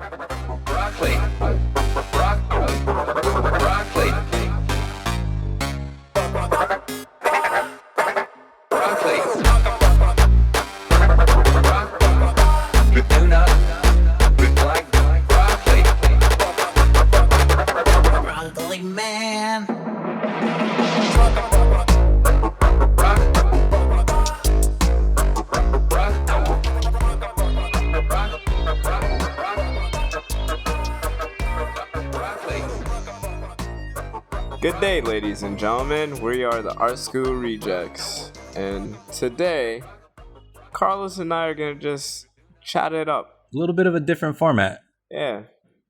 Broccoli. Broccoli. Broccoli. With tuna. With black broccoli. Broccoli man. Good day, ladies and gentlemen. We are the Art School Rejects, and today, Carlos and I are gonna just chat it up. A little bit of a different format. Yeah.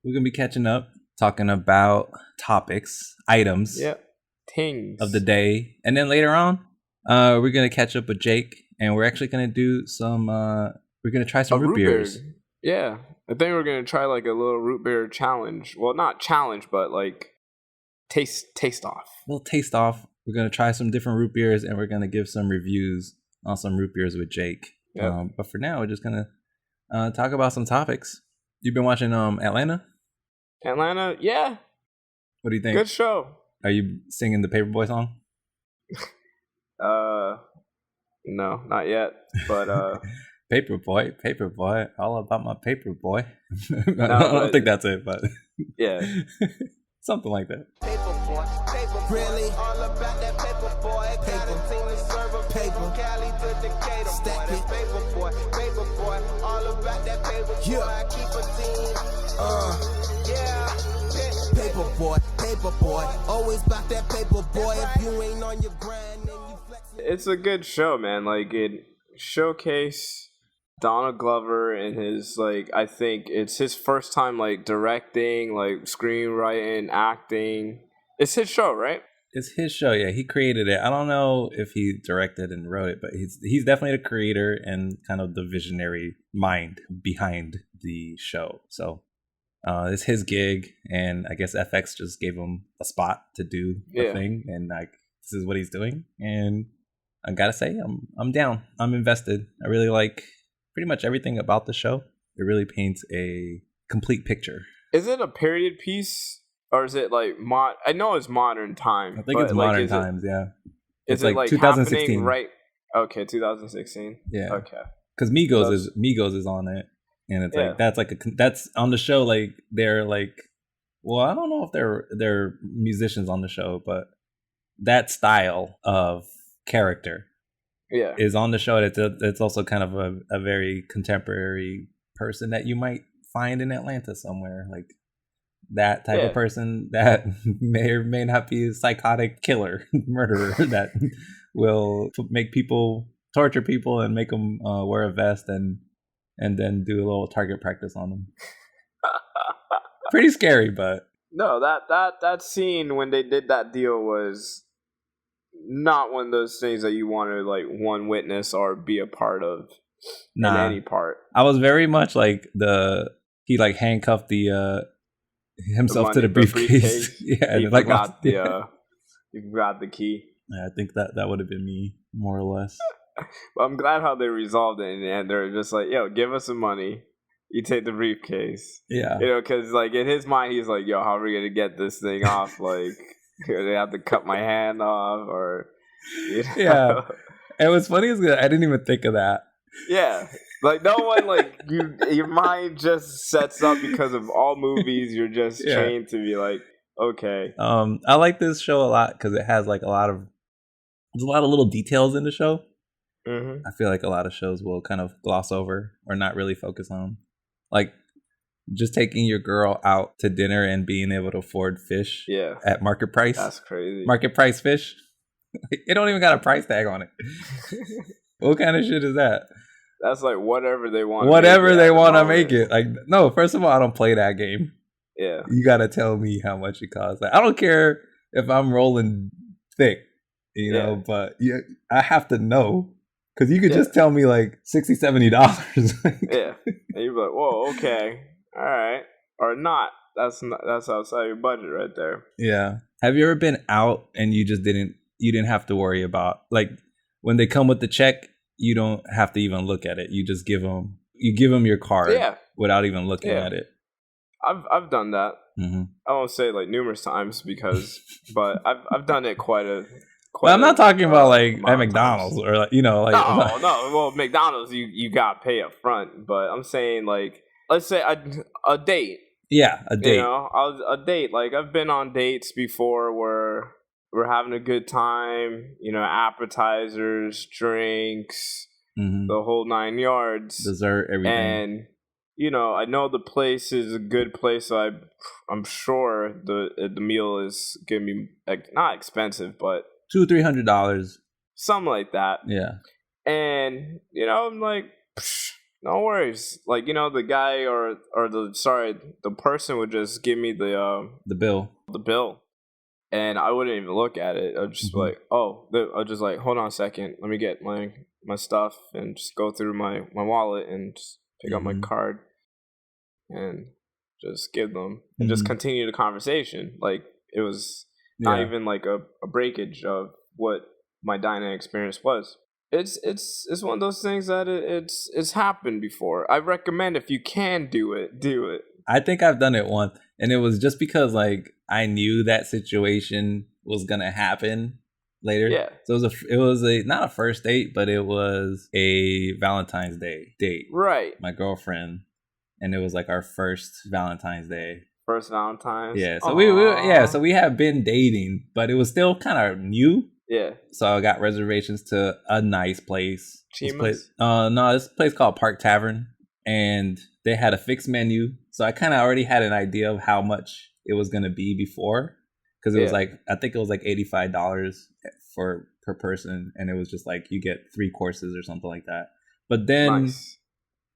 We're gonna be catching up, talking about topics, items Things of the day, and then later on, we're gonna catch up with Jake, and we're actually gonna do some. We're gonna try some root beers. Yeah, I think we're gonna try like a little root beer challenge. Well, not challenge, but like taste off. We'll taste off. We're gonna try some different root beers, and we're gonna give some reviews on some root beers with Jake. Yep. But for now, we're just gonna talk about some topics. You've been watching Atlanta? Atlanta, yeah. What do you think? Good show. Are you singing the Paperboy song? No, not yet. But Paperboy, all about my Paperboy. I No, don't think that's it, but yeah. something like that. Really? All about that paper boy. Got a team to serve a paper. Cali to Decatur. Stack it. Paper boy. All about that paper boy. I keep a team. Yeah. Paper boy. Always about that paper boy. If you ain't on your grind, then you flex. It's a good show, man. Like, it showcased Donald Glover and his, like, I think it's his first time, like, directing, like, screenwriting, acting. It's his show, right? It's his show, yeah. He created it. I don't know if he directed and wrote it, but he's definitely the creator and kind of the visionary mind behind the show. So it's his gig, and I guess FX just gave him a spot to do the thing, and like this is what he's doing. And I gotta say, I'm down. I'm invested. I really like pretty much everything about the show. It really paints a complete picture. Is it a period piece? Or is it like I know it's modern time. I think it's modern times, yeah. Is it like 2016, happening right? Okay, 2016. Yeah. Okay. Because Migos is on it, and it's like that's on the show. Like they're like, well, I don't know if they're musicians on the show, but that style of character, is on the show. It's also kind of a very contemporary person that you might find in Atlanta somewhere, like. That type of person that may or may not be a psychotic killer, murderer that will make people, torture people and make them wear a vest and then do a little target practice on them. Pretty scary, but... No, that scene when they did that deal was not one of those things that you want to like one witness or be a part of in any part. I was very much like he like handcuffed himself to the briefcase. Yeah, he like got you got the key. Yeah, I think that would have been me more or less. But I'm glad how they resolved it in the end. They're just like, yo, give us some money. You take the briefcase. Yeah, you know, because like in his mind, he's like, yo, how are we gonna get this thing off? Like, they have to cut my hand off, or yeah. And what's funny is that I didn't even think of that. Yeah. Like, no one, like, your mind just sets up because of all movies. You're just trained to be like, okay. I like this show a lot because it has, like, there's a lot of little details in the show. Mm-hmm. I feel like a lot of shows will kind of gloss over or not really focus on. Like, just taking your girl out to dinner and being able to afford fish at market price. That's crazy. Market price fish. It don't even got a price tag on it. What kind of shit is that? That's like whatever they want. Whatever they want to make it. Like, no, first of all, I don't play that game. Yeah. You got to tell me how much it costs. Like, I don't care if I'm rolling thick, you know, but I have to know. Because you could just tell me like $60, $70. Yeah. And you're like, whoa, okay. All right. Or not. That's outside your budget right there. Yeah. Have you ever been out and you didn't have to worry about, like, when they come with the check, you don't have to even look at it. You just give them your card without even looking at it. I've done that. Mm-hmm. I won't say like numerous times but I've done it quite a. Well, I'm not talking about like amount at of McDonald's times. or like, you know, like No. Well, McDonald's you got to pay up front, but I'm saying like let's say a date. yeah, a You date. know, a date. Like I've been on dates before where we're having a good time. You know, appetizers, drinks, Mm-hmm. the whole 9 yards, Dessert, everything. and you know, I know the place is a good place, so I'm sure the meal is gonna be like, not expensive, but $200-300. something like that. Yeah. And you know, I'm like, no worries. Like, you know, the guy or the person would just give me the bill, and I wouldn't even look at it. I'd just be like, I'd just like, hold on a second, let me get my stuff and just go through my wallet and just pick up my card and just give them and just continue the conversation. Like it was not even like a breakage of what my dining experience was. It's one of those things that it's happened before. I recommend if you can do it, do it. I think I've done it once, and it was just because like I knew that situation was gonna happen later. Yeah. So it was a not a first date, but it was a Valentine's Day date. Right. My girlfriend, and it was like our first Valentine's Day. First Valentine's. Yeah. So so we have been dating, but it was still kind of new. Yeah. So I got reservations to a nice place. Chima's? This place called Park Tavern, and they had a fixed menu. So I kind of already had an idea of how much it was going to be before, because it was like, I think it was like $85 per person, and it was just like you get 3 courses or something like that. But then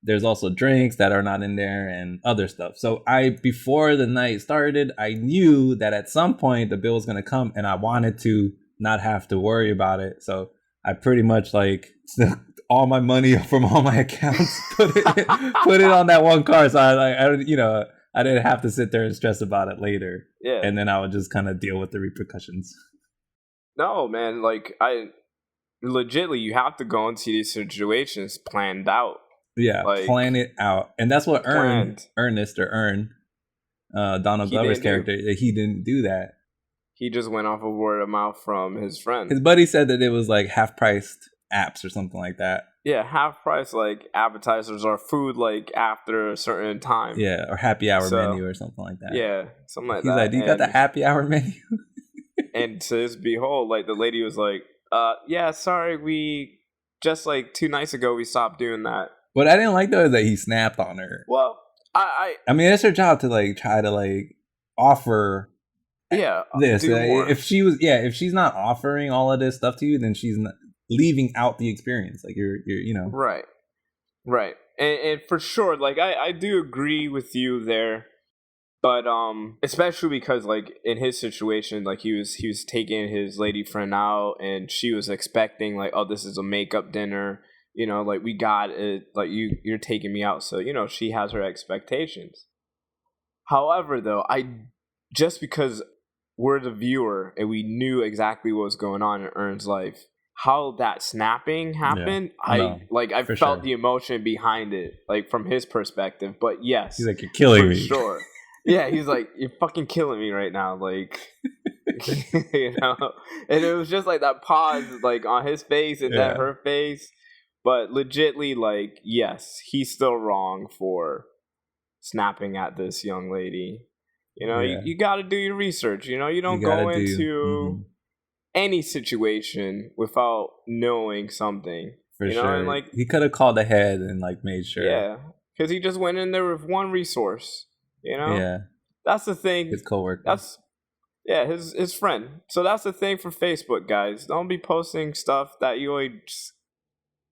there's also drinks that are not in there and other stuff. So before the night started, I knew that at some point the bill was going to come, and I wanted to not have to worry about it. So I pretty much like all my money from all my accounts, put it on that one card. So I didn't have to sit there and stress about it later. Yeah. And then I would just kind of deal with the repercussions. No, man, like legitly, you have to go into these situations planned out. Yeah, like, plan it out. And that's what Donald Glover's character, he didn't do that. He just went off of word of mouth from his friend. His buddy said that it was like half-priced apps or something like that. Yeah, half-price like appetizers or food like after a certain time. Yeah, or happy hour menu or something like that. Yeah, something like that. He's like, do you got the happy hour menu? And to his behold, like the lady was like, yeah, sorry, we just like 2 nights ago we stopped doing that. What I didn't like though is that he snapped on her. Well, I mean, it's her job to like try to like offer this. If she's not offering all of this stuff to you, then she's not leaving out the experience. Like you're you know. Right. And for sure, like I do agree with you there. But especially because like in his situation, like he was taking his lady friend out and she was expecting like, oh, this is a makeup dinner. You know, like we got it, like you're taking me out. So, you know, she has her expectations. However, though, just because we're the viewer and we knew exactly what was going on in Ern's life, how that snapping happened, I felt the emotion behind it, like from his perspective. But yes, he's like, you're killing me. Sure. Yeah, he's like, you're fucking killing me right now, like, you know. And it was just like that pause, like on his face and then her face. But legitly, like, yes, he's still wrong for snapping at this young lady. You know, you got to do your research. You know, you don't go into any situation without knowing something. For sure. And, like, he could have called ahead and like made sure. Yeah, because he just went in there with one resource. You know. Yeah. That's the thing. His coworker. His friend. So that's the thing for Facebook, guys. Don't be posting stuff that you only just,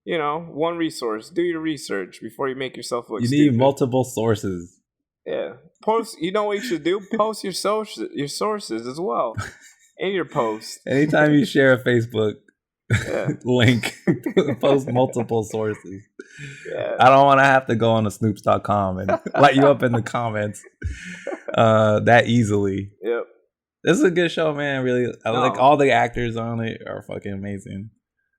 you know, one resource. Do your research before you make yourself look stupid. You need multiple sources. Yeah. Post. You know what you should do? Post your sources as well in your post. Anytime you share a Facebook link, post multiple sources. Yeah. I don't want to have to go on to snoops.com and light you up in the comments that easily. Yep. This is a good show, man. Really, like all the actors on it are fucking amazing.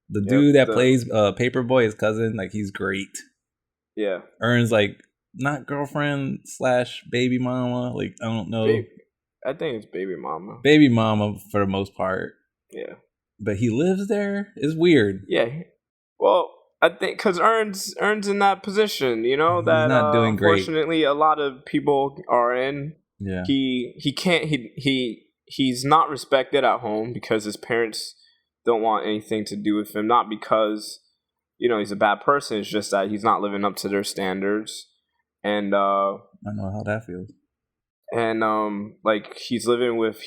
The dude that plays Paperboy, his cousin, like he's great. Yeah. Ern's like not girlfriend / baby mama. Like, I don't know. I think it's baby mama. Baby mama for the most part. Yeah. But he lives there? It's weird. Yeah. Well, I think because Ern's in that position, you know, He's that not doing great. Unfortunately a lot of people are in. Yeah. He can't he's not respected at home because his parents don't want anything to do with him. Not because, you know, he's a bad person. It's just that he's not living up to their standards. And I know how that feels. And like he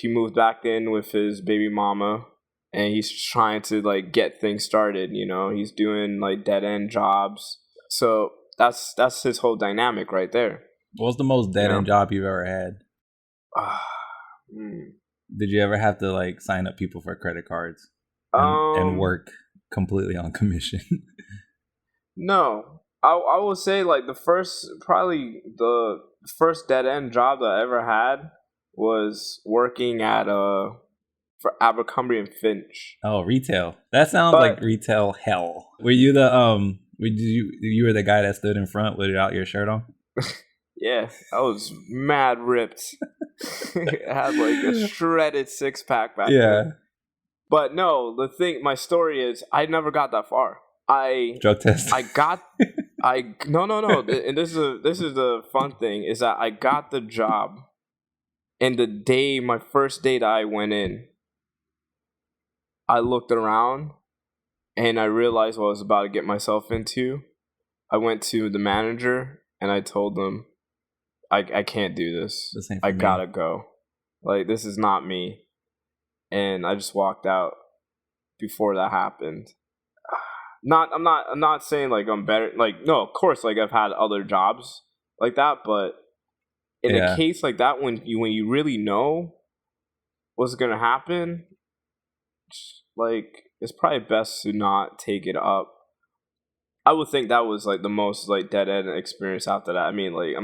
moved back in with his baby mama, and he's trying to like get things started, you know. He's doing like dead end jobs. So that's his whole dynamic right there. What's the most dead end job you've ever had? Did you ever have to like sign up people for credit cards and work completely on commission? No. I will say like the first dead end job that I ever had was working at for Abercrombie and Finch. Oh, retail. That sounds like retail hell. Were you the you were the guy that stood in front without your shirt on? Yeah, I was mad ripped. I had like a shredded 6-pack back then. But no, my story is I never got that far. Drug test. No. And this is the fun thing is that I got the job, and my first day that I went in, I looked around and I realized what I was about to get myself into. I went to the manager and I told them, I can't do this. I gotta go. Like, this is not me. And I just walked out before that happened. I'm not saying like I'm better. Like, no, of course, like I've had other jobs like that, but in a case like that, when you really know what's gonna happen, like it's probably best to not take it up. I would think that was like the most like dead end experience after that. I mean, like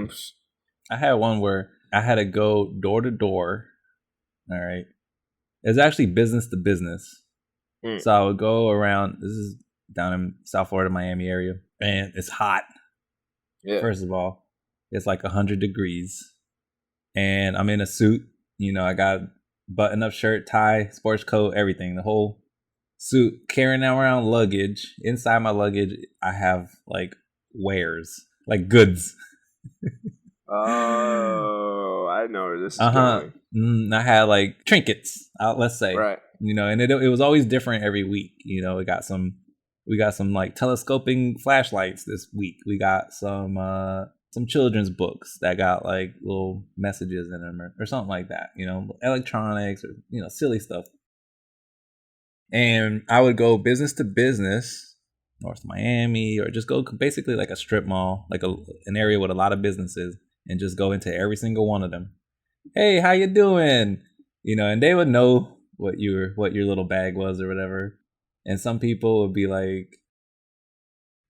I had one where I had to go door to door. All right, it's actually business to business. So I would go around. This is down in South Florida, Miami area, and it's hot. Yeah. First of all, it's like 100 degrees, and I'm in a suit. You know, I got button-up shirt, tie, sports coat, everything, the whole suit. Carrying around luggage. Inside my luggage, I have like wares, like goods. Oh, I know where this is going. I had like trinkets, let's say, right? You know, and it was always different every week. You know, we got some like telescoping flashlights this week. We got some children's books that got like little messages in them or something like that. You know, electronics or, you know, silly stuff. And I would go business to business, North Miami, or just go basically like a strip mall, like an area with a lot of businesses, and just go into every single one of them. Hey, how you doing? You know, and they would know what your little bag was or whatever. And some people would be like,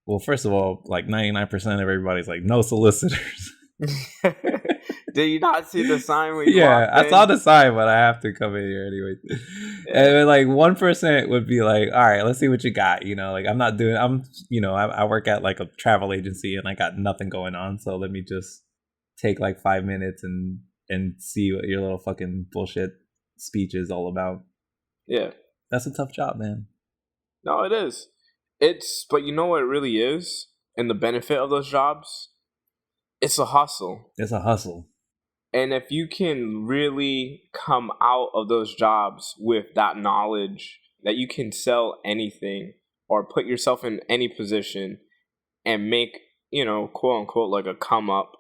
well, first of all, like 99% of everybody's like, no solicitors. Did you not see the sign when you walked in? I saw the sign, but I have to come in here anyway. Yeah. And like 1% would be like, all right, let's see what you got. You know, like I work at like a travel agency and I got nothing going on. So let me just take like 5 minutes and see what your little fucking bullshit speech is all about. Yeah. That's a tough job, man. No, it is. But you know what it really is? And the benefit of those jobs? It's a hustle. It's a hustle. And if you can really come out of those jobs with that knowledge that you can sell anything or put yourself in any position and make, you know, quote unquote, like a come up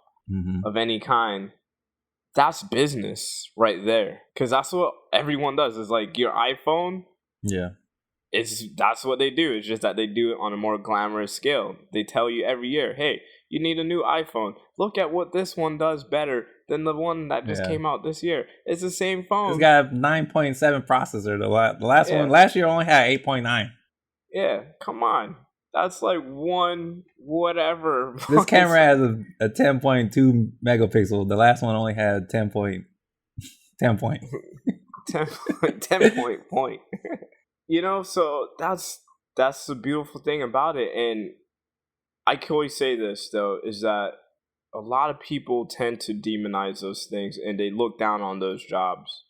of any kind, that's business right there. Because that's what everyone does. Is like your iPhone. Yeah. That's what they do. It's just that they do it on a more glamorous scale. They tell you every year, hey, you need a new iPhone. Look at what this one does better than the one that just came out this year. It's the same phone. It's got a 9.7 processor. The last one last year only had 8.9. Yeah, come on. That's like one whatever. This camera has a 10.2 megapixel. The last one only had 10 point. 10 point. 10 point. You know, so that's the beautiful thing about it. And I can always say this, though, is that a lot of people tend to demonize those things and they look down on those jobs.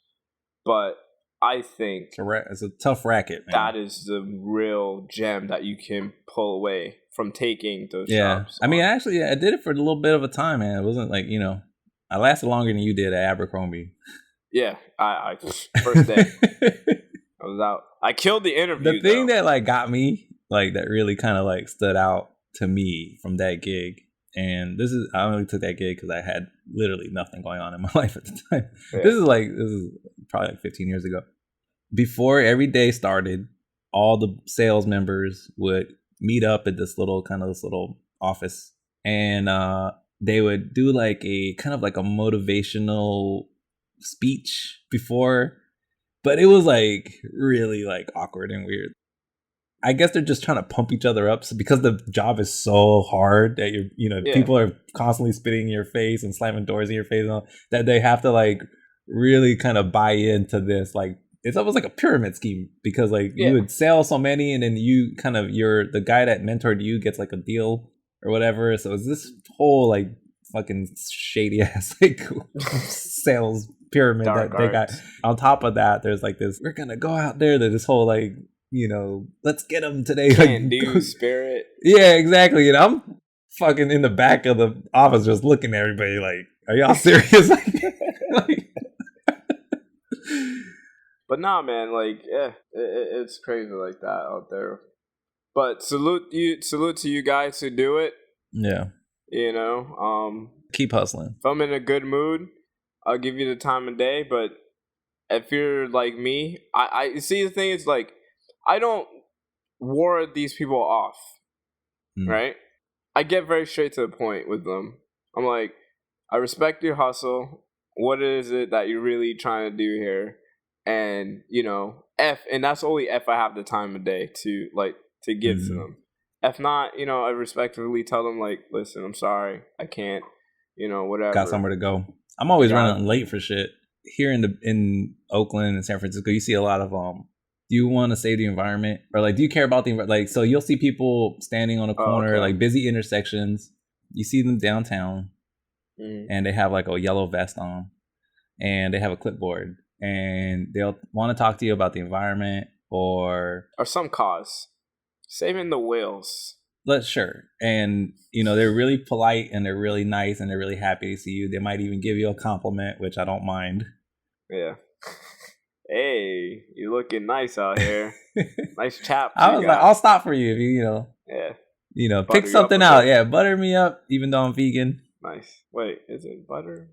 But I think it's a tough racket, man. That is the real gem that you can pull away from taking those jobs. I mean, actually, I did it for a little bit of a time, man. It wasn't like, I lasted longer than you did at Abercrombie. Yeah, I first day I was out. I killed the interview. The thing that like got me, like that really kind of like stood out to me from that gig, and I only took that gig because I had literally nothing going on in my life at the time. Yeah. This is probably like 15 years ago. Before every day started, all the sales members would meet up at this little office, and they would do like a kind of like a motivational speech before, but it was like really like awkward and weird. I guess they're just trying to pump each other up, so because the job is so hard that people are constantly spitting in your face and slamming doors in your face, and all, that they have to like really kind of buy into this. Like it's almost like a pyramid scheme, because like you would sell so many, and then you kind of the guy that mentored you gets like a deal or whatever. So it's this whole like fucking shady ass like sales pyramid Dark that they got. On top of that, there's like this, we're gonna go out there, there's this whole like, let's get them today. Can do spirit. Yeah, exactly. And I'm fucking in the back of the office just looking at everybody like, are y'all serious? But nah, man, like, it's crazy like that out there. But salute to you guys who do it. Yeah. Keep hustling. If I'm in a good mood, I'll give you the time of day. But if you're like me, I see, the thing is, like, I don't ward these people off, right? I get very straight to the point with them. I'm like, I respect your hustle. What is it that you're really trying to do here? And, and that's only if I have the time of day to give to them. If not, I respectfully tell them, like, listen, I'm sorry, I can't, whatever. Got somewhere to go. I'm always running late for shit. Here in Oakland and San Francisco, you see a lot of do you want to save the environment, or like do you care about the environment? Like, so you'll see people standing on a corner, like busy intersections. You see them downtown, and they have like a yellow vest on, and they have a clipboard, and they'll want to talk to you about the environment or some cause, saving the whales. Sure. And they're really polite and they're really nice and they're really happy to see you. They might even give you a compliment, which I don't mind. Yeah. Hey, you looking nice out here. Nice chap. I was like, I'll stop for you if you pick something out. Yeah, butter me up, even though I'm vegan. Nice. Wait, is it butter?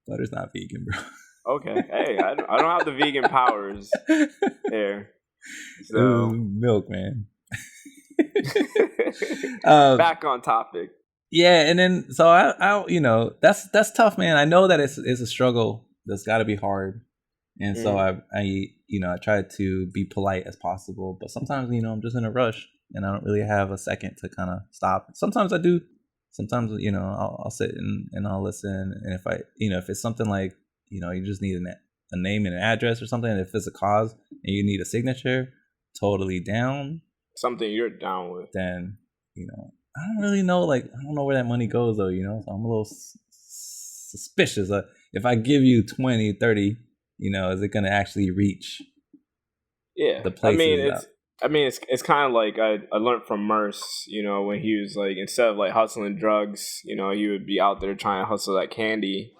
Butter's not vegan, bro. Okay. Hey, I don't have the vegan powers here. So milk, man. Back on topic. Yeah, and then so I that's tough, man. I know that it's a struggle. That's got to be hard. And so I try to be polite as possible, but sometimes, I'm just in a rush and I don't really have a second to kind of stop. Sometimes I do. Sometimes, I'll sit and I'll listen. And if it's something like, you just need a name and an address or something, if it's a cause and you need a signature, totally down. Something you're down with. Then, I don't really know, I don't know where that money goes though, so I'm a little suspicious. If I give you 20, 30, is it going to actually reach the places? It's kind of like I learned from Merce, when he was like, instead of like hustling drugs, he would be out there trying to hustle that candy.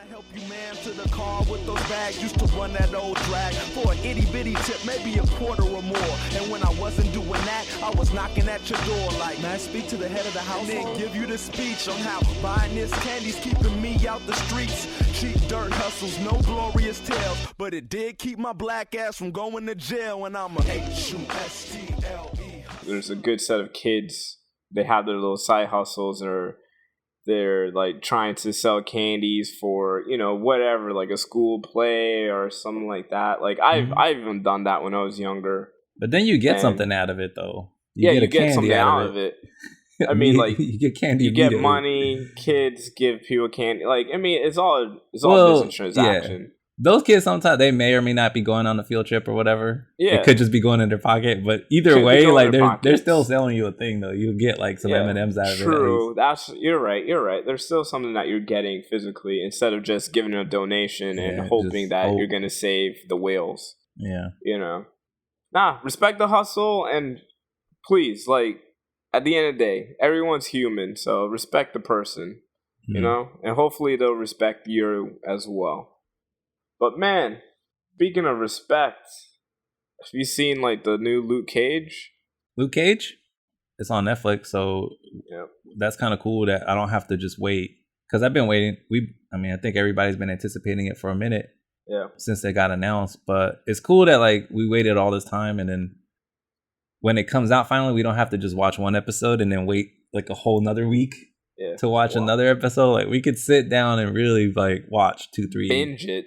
Help you, man, to the car with those bags. Used to run that old drag for an itty bitty tip, maybe a quarter or more. And when I wasn't doing that, I was knocking at your door like, man, speak to the head of the house and then give you the speech on how buying this candy's keeping me out the streets. Cheap dirt hustles, no glorious tales, but it did keep my black ass from going to jail. And I'm a HUSTLE. There's a good set of kids. They have their little side hustles, or they're like trying to sell candies for, whatever, like a school play or something like that. Like I've even done that when I was younger. But then you get something out of it though. You get something out of it. I mean, like, you get candy. You get money. Kids give people candy. Like, I mean, it's all business transaction. those kids sometimes they may or may not be going on a field trip or whatever. Yeah. It could just be going in their pocket, but either Could be way, going like in their they're still pockets. selling you a thing though. You'll get like some M&Ms out of it. True. You're right. There's still something that you're getting physically instead of just giving a donation and hoping that you're gonna save the whales. Yeah. You know. Nah, respect the hustle and please, like, at the end of the day, everyone's human, so respect the person. You know? And hopefully they'll respect you as well. But man, speaking of respect, have you seen like the new Luke Cage? Luke Cage? It's on Netflix, so that's kind of cool that I don't have to just wait. Because I've been waiting. I think everybody's been anticipating it for a minute. Yeah. Since they got announced. But it's cool that like we waited all this time, and then when it comes out finally, we don't have to just watch one episode and then wait like a whole nother week to watch another episode. Like we could sit down and really like watch 2-3 binge it.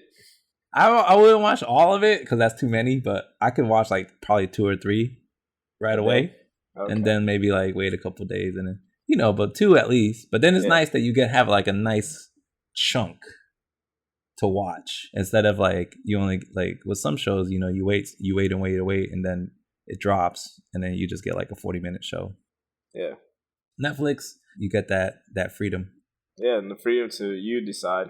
I wouldn't watch all of it because that's too many, but I could watch like probably 2 or 3 right away. Okay. And then maybe like wait a couple days and then but 2 at least. But then it's nice that you have like a nice chunk to watch instead of like you only like with some shows, you wait and then it drops and then you just get like a 40-minute show. Yeah. Netflix, you get that freedom. Yeah, and the freedom to you decide.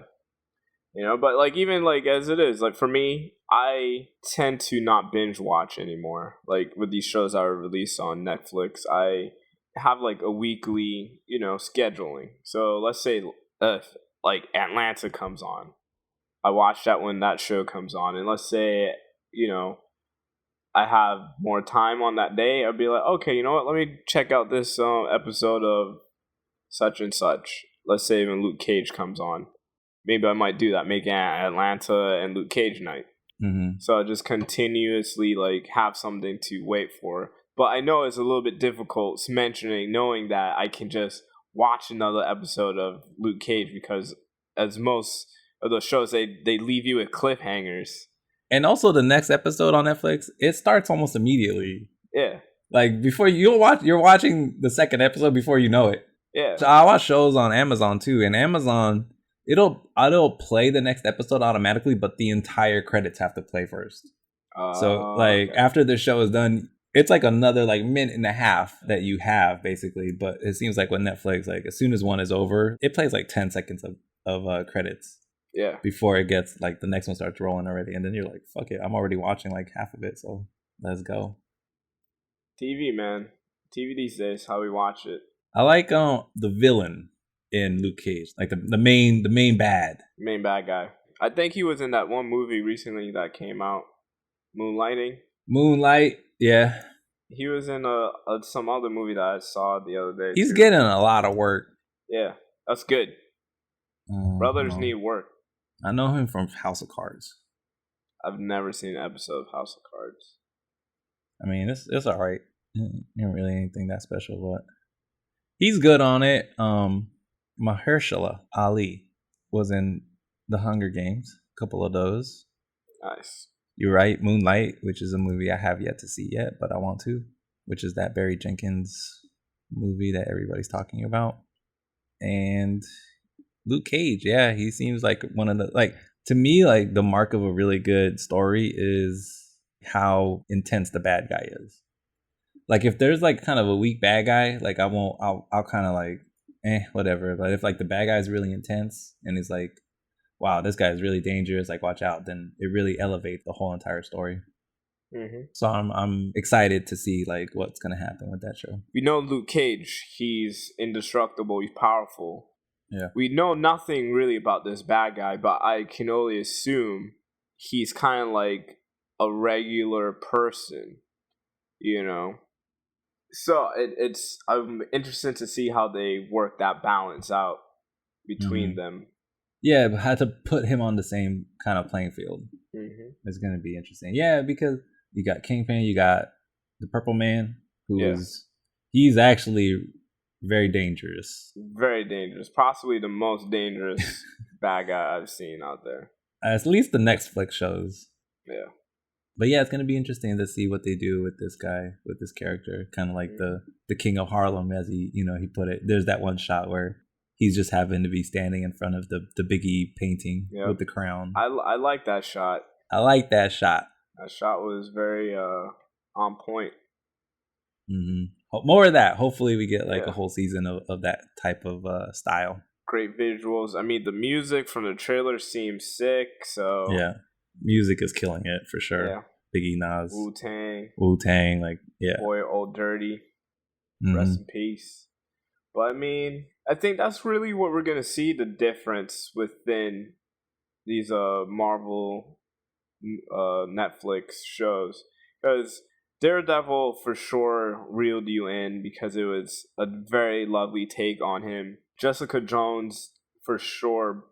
But like even like as it is, like for me, I tend to not binge watch anymore. Like with these shows that are released on Netflix, I have like a weekly, scheduling. So let's say like Atlanta comes on. I watch that when that show comes on. And let's say, I have more time on that day. I'll be like, okay, you know what? Let me check out this episode of such and such. Let's say when Luke Cage comes on. Maybe I might do that, make Atlanta and Luke Cage night. Mm-hmm. So I just continuously like have something to wait for. But I know it's a little bit difficult knowing that I can just watch another episode of Luke Cage because as most of those shows, they leave you with cliffhangers. And also the next episode on Netflix, it starts almost immediately. Yeah. Like before you're watching the second episode before you know it. Yeah. So I watch shows on Amazon too, and Amazon it'll play the next episode automatically, but the entire credits have to play first. So like after the show is done, it's like another like minute and a half that you have basically. But it seems like with Netflix, like as soon as one is over, it plays like 10 seconds of credits. Yeah. Before it gets like the next one starts rolling already, and then you're like, fuck it, I'm already watching like half of it, so let's go. TV, man. TV these days, how we watch it. I like the villain in Luke Cage, like the main bad guy. I think he was in that one movie recently that came out, Moonlight. Yeah, he was in some other movie that I saw the other day. He's getting a lot of work. Yeah, that's good. Brothers need work. I know him from House of Cards. I've never seen an episode of House of Cards. I mean, it's all right. Not really anything that special, but he's good on it. Mahershala Ali was in The Hunger Games, a couple of those. Nice. You're right. Moonlight, which is a movie I have yet to see yet, but I want to, which is that Barry Jenkins movie that everybody's talking about. And Luke Cage, yeah, he seems like one of the, like, to me, like the mark of a really good story is how intense the bad guy is. Like if there's like kind of a weak bad guy, like I'll kind of like, whatever. But if like the bad guy is really intense and it's like, wow, this guy is really dangerous, like watch out, then it really elevates the whole entire story. Mm-hmm. So I'm excited to see like what's gonna happen with that show. We know Luke Cage, he's indestructible, he's powerful. Yeah. We know nothing really about this bad guy, but I can only assume he's kind of like a regular person, So I'm interested to see how they work that balance out between them. Yeah, but had to put him on the same kind of playing field. Mm-hmm. It's going to be interesting. Yeah, because you got Kingpin, you got the Purple Man, he's actually very dangerous. Very dangerous. Possibly the most dangerous bad guy I've seen out there. At least the next flick shows. Yeah. But yeah, it's going to be interesting to see what they do with this guy, with this character. Kind of like the King of Harlem, as he put it. There's that one shot where He's just happened to be standing in front of the Biggie painting with the crown. I like that shot. I like that shot. That shot was very on point. Mm-hmm. More of that. Hopefully we get like a whole season of that type of style. Great visuals. I mean, the music from the trailer seems sick. So yeah, music is killing it for sure. Yeah. Biggie, Nas, Wu-Tang, like Boy Old Dirty. Rest in peace. But I mean, I think that's really what we're gonna see, the difference within these Marvel Netflix shows, because Daredevil for sure reeled you in because it was a very lovely take on him. Jessica Jones for sure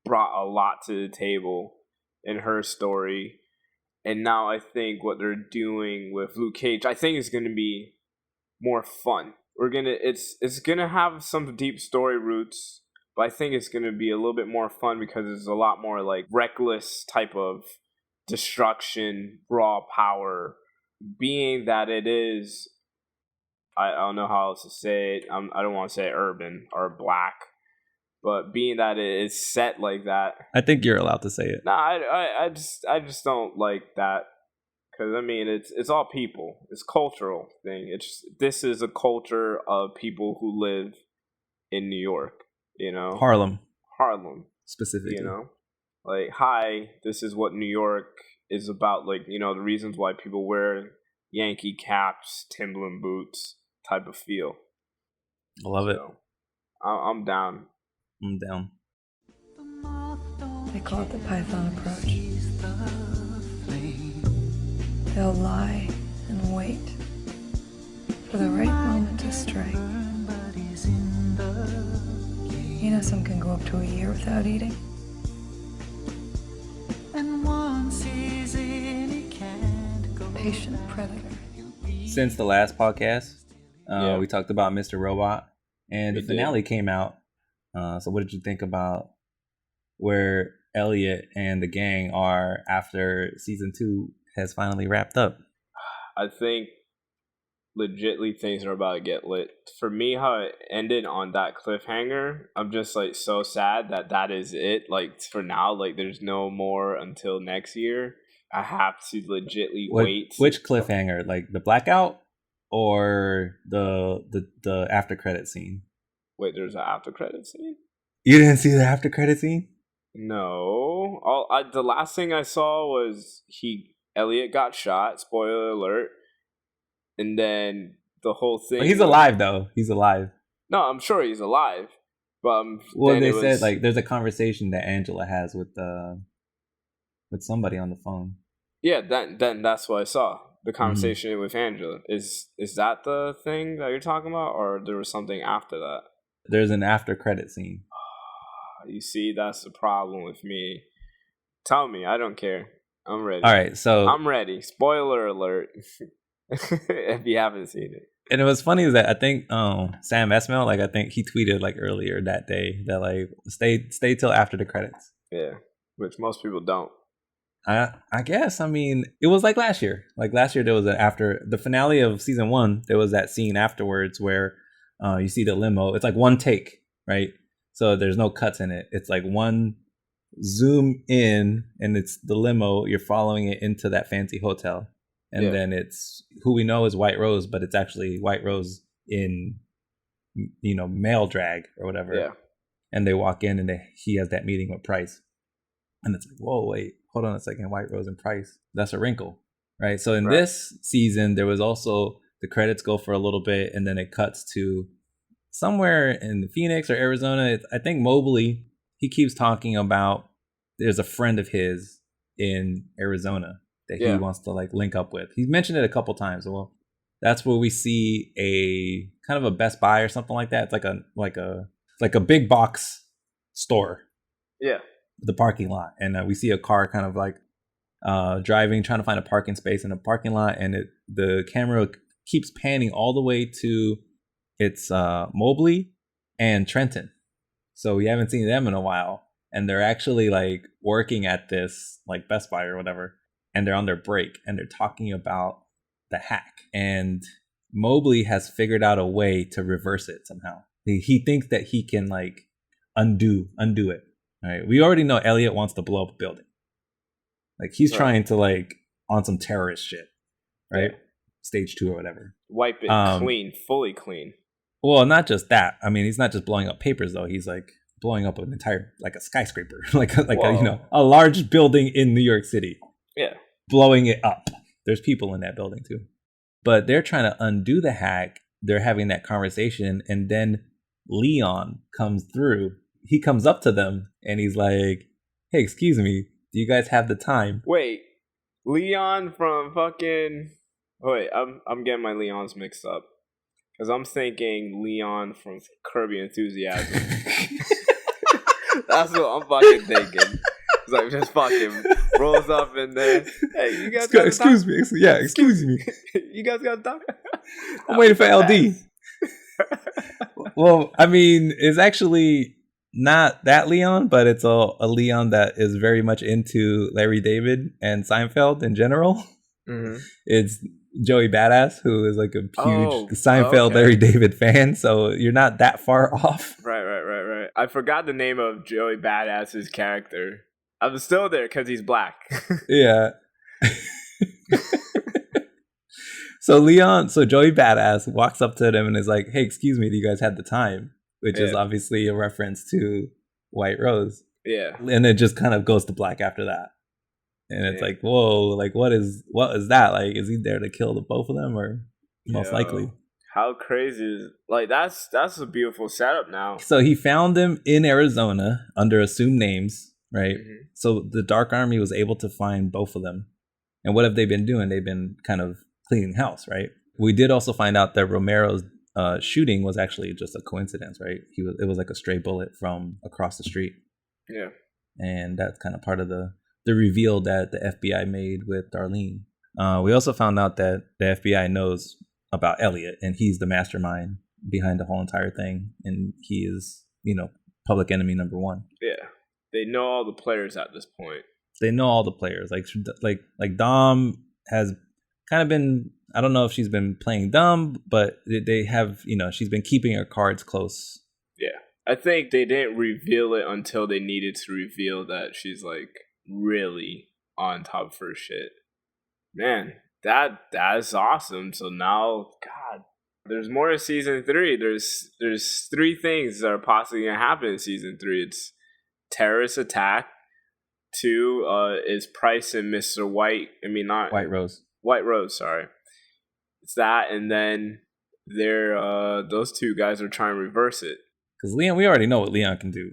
brought a lot to the table in her story, and now I think what they're doing with Luke Cage, I think is going to be more fun. It's gonna have some deep story roots, but I think it's gonna be a little bit more fun because it's a lot more like reckless type of destruction, raw power. Being that it is, I don't know how else to say it. I don't want to say urban or black, but being that it is set like that, I think you're allowed to say it. Nah, I just don't like that. Because, I mean, it's all people. It's cultural thing. This is a culture of people who live in New York, you know? Harlem. Specifically. You know? Like, hi, this is what New York is about. Like, you know, the reasons why people wear Yankee caps, Timberland boots type of feel. I love it. I'm down. I'm down. They call it the Python approach. They'll lie and wait for the right moment to strike. You know, some can go up to a year without eating. Patient predator. Since the last podcast, we talked about Mr. Robot, and the finale came out. So what did you think about where Elliot and the gang are after season 2 has finally wrapped up? I think legitly things are about to get lit. For me, how it ended on that cliffhanger, I'm just like so sad that is it. Like for now, like there's no more until next year. I have to legitly wait. Which cliffhanger? Like the blackout or the after credit scene? Wait, there's an after credit scene? You didn't see the after credit scene? No. The last thing I saw was Elliot got shot, spoiler alert, and then the whole thing... Well, he's alive, though. He's alive. No, I'm sure he's alive. But well, they said, like, there's a conversation that Angela has with somebody on the phone. Yeah, then that's what I saw. The conversation with Angela. Is that the thing that you're talking about? Or there was something after that? There's an after credit scene. You see, that's the problem with me. Tell me, I don't care. I'm ready. All right, so I'm ready. Spoiler alert. If you haven't seen it. And it was funny that I think Sam Esmail, like I think he tweeted like earlier that day that like stay till after the credits. Yeah, which most people don't. I guess. I mean, it was like last year. Like last year, there was after the finale of season 1, there was that scene afterwards where you see the limo. It's like one take, right? So there's no cuts in it. It's like one zoom in, and it's the limo. You're following it into that fancy hotel, and then it's who we know is White Rose, but it's actually White Rose in, you know, male drag or whatever. Yeah. And they walk in, and he has that meeting with Price, and it's like, whoa, wait. Hold on a second, White Rose and Price. That's a wrinkle, right? So in this season, there was also the credits go for a little bit, and then it cuts to somewhere in Phoenix or Arizona. I think Mobley, he keeps talking about there's a friend of his in Arizona that he wants to like link up with. He's mentioned it a couple times. Well, that's where we see a kind of a Best Buy or something like that. It's like a big box store. Yeah. The parking lot, and we see a car kind of like driving, trying to find a parking space in a parking lot, and the camera keeps panning all the way to it's Mobley and Trenton. So we haven't seen them in a while, and they're actually like working at this like Best Buy or whatever, and they're on their break, and they're talking about the hack, and Mobley has figured out a way to reverse it somehow. He thinks that he can like undo it. Right? We already know Elliot wants to blow up a building. Like he's trying to like on some terrorist shit, right? Yeah. Stage 2 or whatever. Wipe it clean, fully clean. Well, not just that. I mean, he's not just blowing up papers though. He's like blowing up an entire like a skyscraper, like a large building in New York City. Yeah, blowing it up. There's people in that building too, but they're trying to undo the hack. They're having that conversation, and then Leon comes through. He comes up to them and he's like, "Hey, excuse me, do you guys have the time?" Wait, Leon from fucking. Wait, I'm getting my Leons mixed up because I'm thinking Leon from Curb Your Enthusiasm. That's what I'm fucking thinking. It's like just fucking rolls up in there. Hey, you guys got excuse me. Yeah, excuse me. You guys got to talk. I'm waiting for LD. Well, I mean, it's actually not that Leon, but it's a Leon that is very much into Larry David and Seinfeld in general. Mm-hmm. It's Joey Badass, who is like a huge Seinfeld Larry David fan, so you're not that far off. Right. I forgot the name of Joey Badass's character. I was still there because he's black. Yeah. So Joey Badass walks up to them and is like, "Hey, excuse me, do you guys have the time?" Which is obviously a reference to White Rose. Yeah. And it just kind of goes to black after that. And it's like, whoa, like what is that? Like, is he there to kill the both of them, or most likely? How crazy is like that's a beautiful setup now. So he found them in Arizona under assumed names, right? Mm-hmm. So the Dark Army was able to find both of them. And what have they been doing? They've been kind of cleaning house, right? We did also find out that Romero's shooting was actually just a coincidence, right? It was like a stray bullet from across the street. Yeah. And that's kind of part of the reveal that the FBI made with Darlene. We also found out that the FBI knows about Elliot, and he's the mastermind behind the whole entire thing, and he is, public enemy number 1. Yeah, they know all the players at this point. They know all the players. Like Dom has kind of been. I don't know if she's been playing dumb, but they have. She's been keeping her cards close. Yeah, I think they didn't reveal it until they needed to reveal that she's like really on top of her shit. Man, that is awesome. So now, God, there's more to season 3. There's 3 things that are possibly gonna happen in season 3. It's terrorist attack. 2 is Price and Mr. White. I mean, not White Rose. White Rose, sorry. It's that, and then they're those 2 guys are trying to reverse it. Because Leon, we already know what Leon can do.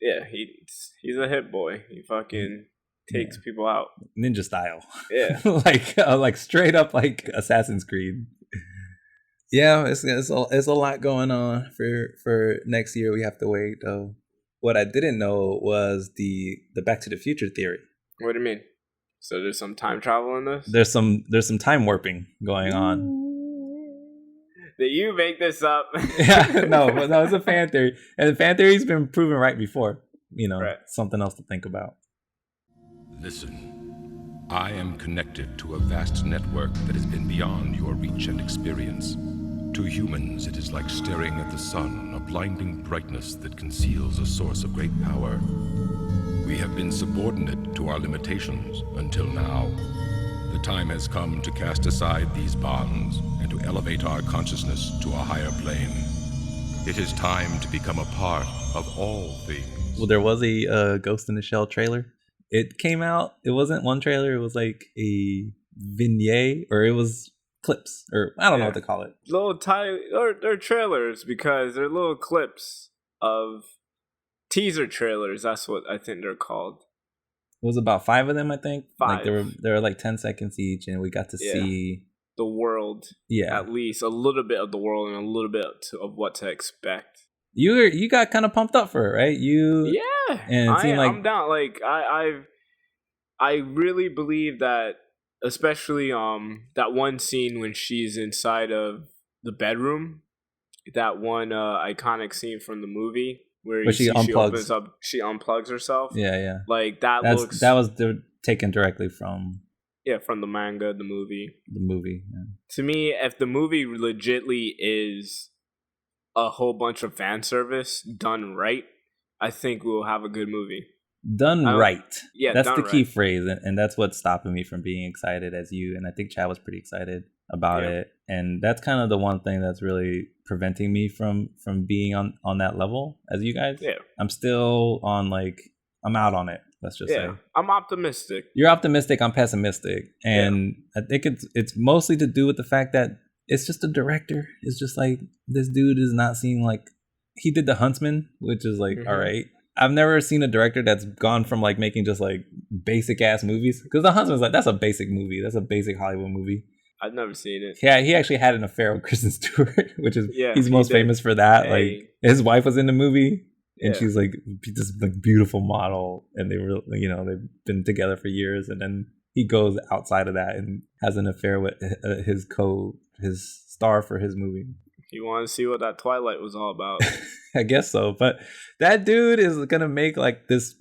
Yeah, he's a hit boy. He fucking takes people out ninja style. Yeah. like straight up like Assassin's Creed. Yeah, it's a lot going on for next year. We have to wait though. What I didn't know was the Back to the Future theory. What do you mean? So there's some time travel in this? There's some time warping going on. Did you make this up? Yeah, no, it's a fan theory, and the fan theory's been proven right before. Right. Something else to think about. Listen, I am connected to a vast network that has been beyond your reach and experience. To humans, it is like staring at the sun, a blinding brightness that conceals a source of great power. We have been subordinate to our limitations until now. The time has come to cast aside these bonds and to elevate our consciousness to a higher plane. It is time to become a part of all things. Well, there was a Ghost in the Shell trailer. It came out. It wasn't one trailer. It was like a vignette, or it was clips, or I don't know what to call it. Little tiny, they're trailers because they're little clips of teaser trailers. That's what I think they're called. It was about 5 of them, I think. 5. Like they were like 10 seconds each, and we got to see the world. Yeah, at least a little bit of the world and a little bit of what to expect. You got kind of pumped up for it, right? And it seemed like I'm down. Like I really believe that, especially that one scene when she's inside of the bedroom, that one iconic scene from the movie where she unplugs. She unplugs herself. Yeah. Like that was taken directly from from the manga, the movie. Yeah. To me, if the movie legitly is a whole bunch of fan service done right, I think we'll have a good movie. Done right. Yeah, that's done the key right. phrase, and that's what's stopping me from being excited as you. And I think Chad was pretty excited about it, and that's kind of the one thing that's really preventing me from being on that level as you guys. Yeah, I'm still on like I'm out on it. Let's just say I'm optimistic. You're optimistic. I'm pessimistic, and I think it's mostly to do with the fact that it's just a director. It's just like this dude is not seeing like he did The Huntsman, which is like all right. I've never seen a director that's gone from like making just like basic ass movies, because The Huntsman's like that's a basic movie. That's a basic Hollywood movie. I've never seen it. Yeah, he actually had an affair with Kristen Stewart, which is he's most famous for that. Like his wife was in the movie, and she's like this like beautiful model, and they were they've been together for years, and then he goes outside of that and has an affair with his star for his movie. You want to see what that Twilight was all about? I guess so, but that dude is gonna make like this,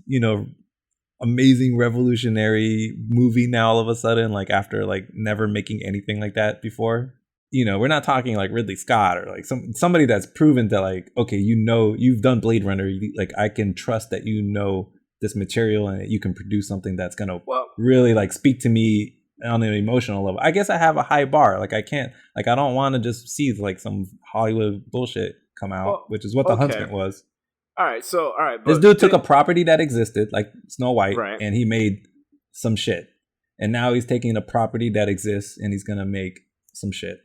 amazing revolutionary movie now all of a sudden, like after like never making anything like that before. We're not talking like Ridley Scott or like somebody that's proven that like, okay, you've done Blade Runner, like I can trust that this material and you can produce something that's gonna really like speak to me on an emotional level. I guess I have a high bar. Like I don't want to just see like some Hollywood bullshit come out, which is what The Huntsman was. All right. This dude took a property that existed, like Snow White, right, and he made some shit. And now he's taking a property that exists and he's gonna make some shit.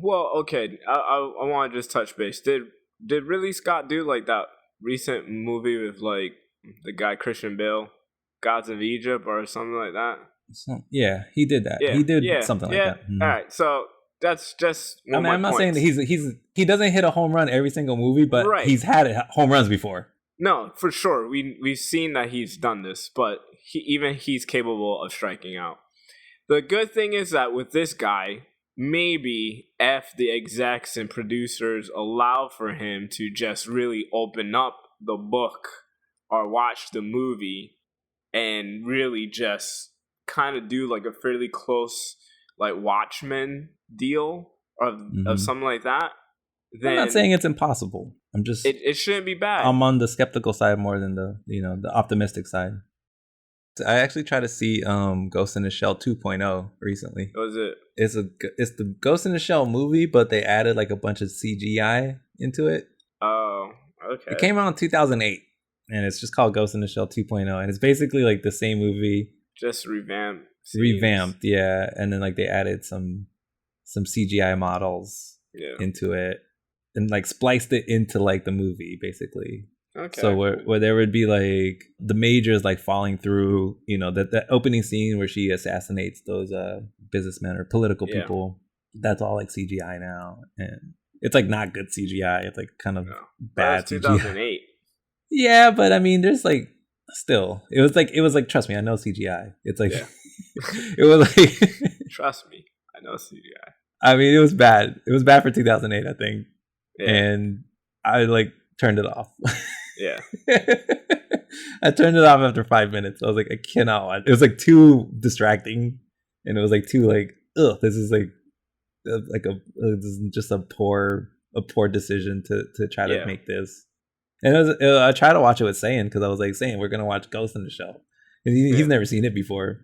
Well, okay. I want to just touch base. Did Ridley Scott do like that recent movie with like the guy Christian Bale, Gods of Egypt or something like that? Yeah, he did that. He did something like that. All right, so that's just. I'm not saying that he doesn't hit a home run every single movie, but he's had home runs before. No, for sure. We've seen that he's done this, but he's capable of striking out. The good thing is that with this guy, maybe if the execs and producers allow for him to just really open up the book or watch the movie and really just kind of do like a fairly close like Watchmen deal of something like that, then I'm not saying it's impossible. I'm just it shouldn't be bad. I'm on the skeptical side more than the optimistic side. I actually tried to see Ghost in the Shell 2.0 recently. What was it? It's the Ghost in the Shell movie, but they added like a bunch of CGI into it. Oh, okay. It came out in 2008, and it's just called Ghost in the Shell 2.0, and it's basically like the same movie, just revamped, yeah. And then like they added some CGI models into it, and like spliced it into like the movie basically. Okay. So where there would be like the majors like falling through, that opening scene where she assassinates those businessmen or political people. That's all like CGI now, and it's like not good CGI. It's like kind of bad. 2008. Yeah, but I mean, there's like still, it was like trust me, I know CGI. It's like it was like trust me, I know CGI. I mean, it was bad. It was bad for 2008, I think, and I like turned it off. Yeah. I turned it off after 5 minutes. I was like, I cannot watch. It was like too distracting, and it was like too like, ugh, this is like this is just a poor decision to try to make this. And I tried to watch it with Sayin because I was like, Sayin, we're gonna watch Ghost in the Shell, and he's never seen it before,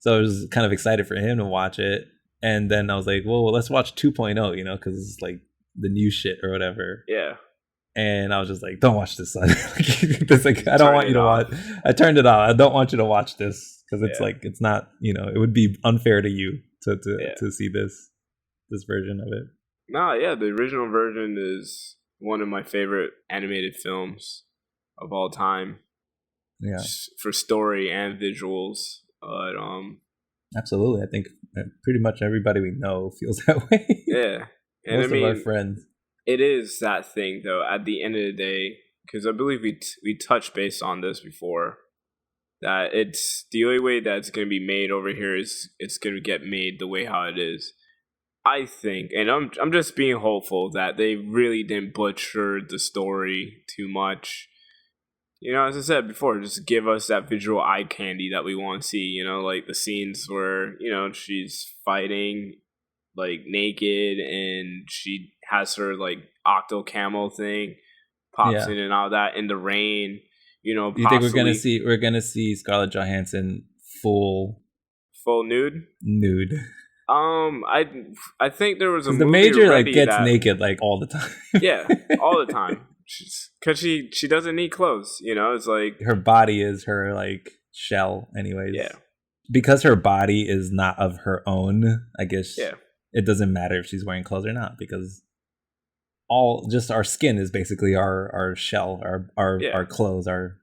so I was kind of excited for him to watch it. And then I was like, well, let's watch 2.0, because it's like the new shit or whatever. Yeah. And I was just like, don't watch this, son. This, like, I don't want you to watch. I turned it off. I don't want you to watch this because it's like, it's not, it would be unfair to you to see this version of it. No, yeah, the original version is one of my favorite animated films of all time. Yeah, for story and visuals. But absolutely, I think pretty much everybody we know feels that way. Yeah, and most of our friends. It is that thing, though, at the end of the day, because I believe we touched base on this before, that it's the only way that it's going to be made over here is it's going to get made the way how it is. I think, and I'm just being hopeful that they really didn't butcher the story too much. As I said before, just give us that visual eye candy that we want to see, like the scenes where, she's fighting like naked and she has her like octo camo thing, pops in and out of that in the rain. You know, you think we're gonna see Scarlett Johansson full nude? Nude. I think there was a movie the major already like gets that, naked like all the time. Yeah, all the time. Because she doesn't need clothes. You know, it's like her body is her like shell, anyways. Yeah. Because her body is not of her own, I guess. Yeah. It doesn't matter if she's wearing clothes or not, because all just our skin is basically our shell, our clothes, our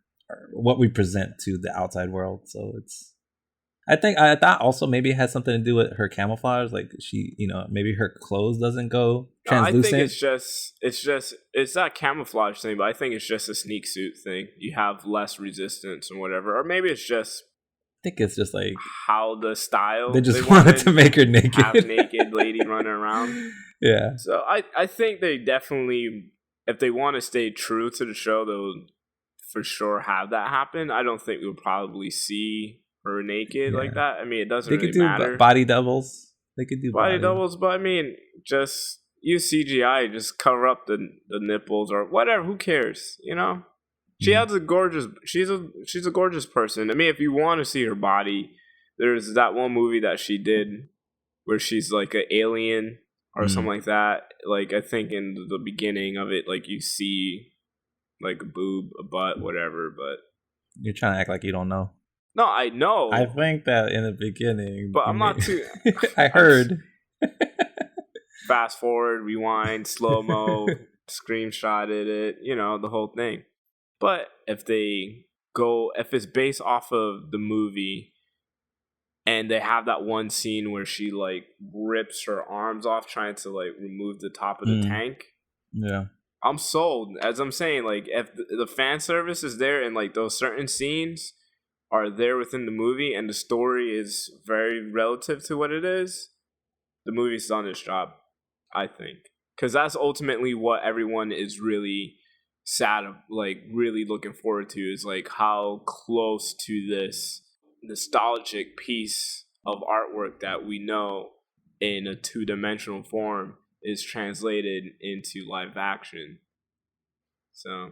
what we present to the outside world. So it's, I thought also maybe it has something to do with her camouflage, like she, you know, maybe her clothes doesn't go translucent. I think it's that camouflage thing, but I think it's just a sneak suit thing. You have less resistance or whatever, or maybe it's just. I think it's just like how the style they just wanted to make her naked, have naked lady running around. Yeah. So I think they definitely, if they want to stay true to the show, they'll for sure have that happen. I don't think we'll probably see her naked like that. I mean, it doesn't really matter. Body doubles. They could do body doubles, but I mean, just use CGI, just cover up the nipples or whatever. Who cares? You know. She has a gorgeous. She's a gorgeous person. I mean, if you want to see her body, there's that one movie that she did where she's like an alien or something like that. Like I think in the beginning of it, like you see like a boob, a butt, whatever. But you're trying to act like you don't know. No, I know. I think that in the beginning, but I'm not too. I heard. Fast forward, rewind, slow mo, screenshotted it. You know, the whole thing. But if it's based off of the movie and they have that one scene where she like rips her arms off trying to like remove the top of the tank. Yeah. I'm sold. As I'm saying, like if the fan service is there and like those certain scenes are there within the movie and the story is very relative to what it is, the movie's done its job, I think. Because that's ultimately what everyone is really sad, like really looking forward to, is like how close to this nostalgic piece of artwork that we know in a two-dimensional form is translated into live action. So,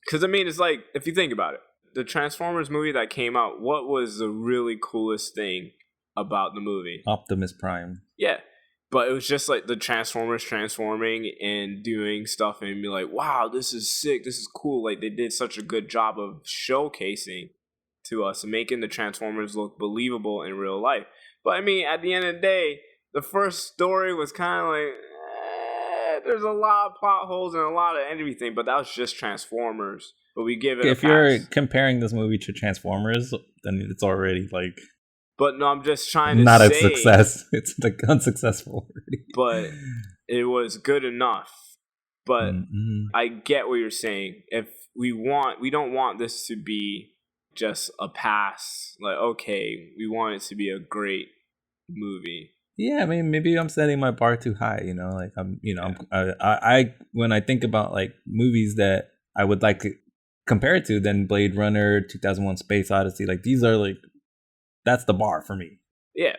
because I mean, it's like, if you think about it, the Transformers movie that came out, what was the really coolest thing about the movie? Optimus Prime. Yeah. But it was just like the Transformers transforming and doing stuff and be like, wow, this is sick. This is cool. Like they did such a good job of showcasing to us and making the Transformers look believable in real life. But I mean, at the end of the day, the first story was kind of like, there's a lot of plot holes and a lot of everything, but that was just Transformers. But we give it if you're comparing this movie to Transformers, then it's already like... But no, I'm just trying to not say... a success. It's like unsuccessful already. But it was good enough. But I get what you're saying. If we don't want this to be just a pass. Like, okay, we want it to be a great movie. Yeah, I mean, maybe I'm setting my bar too high. You know, like I when I think about like movies that I would like to compare it to, then Blade Runner, 2001: Space Odyssey. Like these are like... That's the bar for me. Yeah.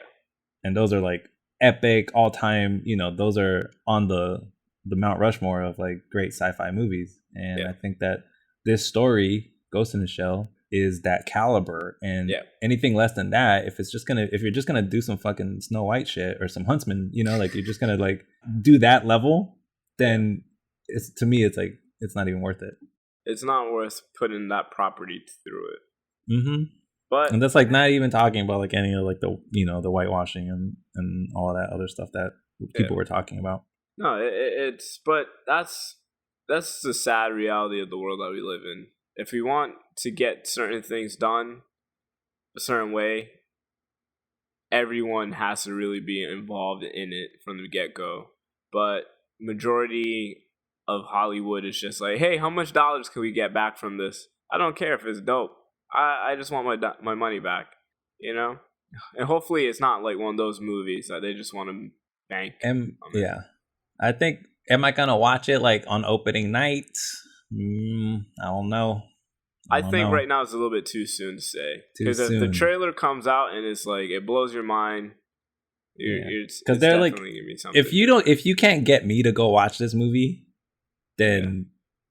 And those are like epic, all time, you know, those are on the Mount Rushmore of like great sci-fi movies. And I think that this story, Ghost in the Shell, is that caliber. And anything less than that, if you're just gonna do some fucking Snow White shit or some Huntsman, you know, like you're just gonna like do that level, then to me it's like it's not even worth it. It's not worth putting that property through it. Mm-hmm. And that's like not even talking about like any of like the, you know, the whitewashing and all of that other stuff that people were talking about. No, but that's the sad reality of the world that we live in. If we want to get certain things done a certain way, everyone has to really be involved in it from the get-go. But majority of Hollywood is just like, hey, how much dollars can we get back from this? I don't care if it's dope. I just want my money back, you know? And hopefully it's not like one of those movies that they just want to bank. Yeah. I think, am I going to watch it like on opening night? I don't know. I think right now it's a little bit too soon to say. Because if the trailer comes out and it's like, it blows your mind, because they're like, if you can't get me to go watch this movie, then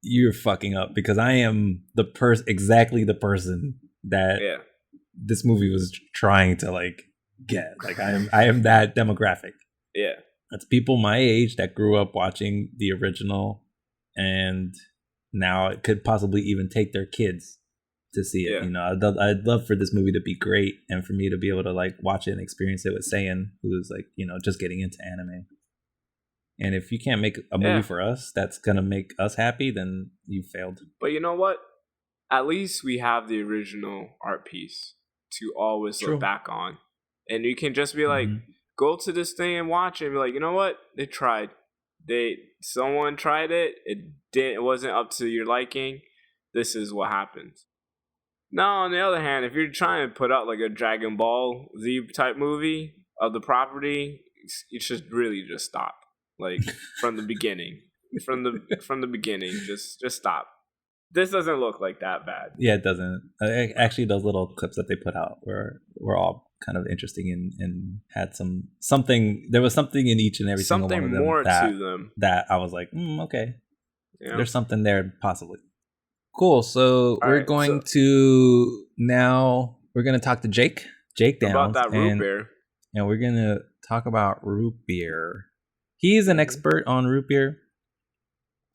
you're fucking up because I am exactly the person that this movie was trying to like get. Like I am that demographic. Yeah. That's people my age that grew up watching the original, and now it could possibly even take their kids to see it. You know, I'd love for this movie to be great and for me to be able to like watch it and experience it with Saiyan, who's like, you know, just getting into anime. And if you can't make a movie for us that's gonna make us happy, then you failed. But you know what? At least we have the original art piece to always look back on, and you can just be like, go to this thing and watch it and be like, you know what? They tried. Someone tried it. It wasn't up to your liking. This is what happens. Now, on the other hand, if you're trying to put out like a Dragon Ball Z type movie of the property, you should really just stop. Like from the beginning, from the beginning, just stop. This doesn't look like that bad. Yeah, it doesn't. Actually, those little clips that they put out were all kind of interesting and had something. There was something in each and every single one of them. More to them that I was like, okay, there's something there possibly. Cool. So we're going to talk to Jake Downs about that root beer, and we're gonna talk about root beer. He's an expert on root beer.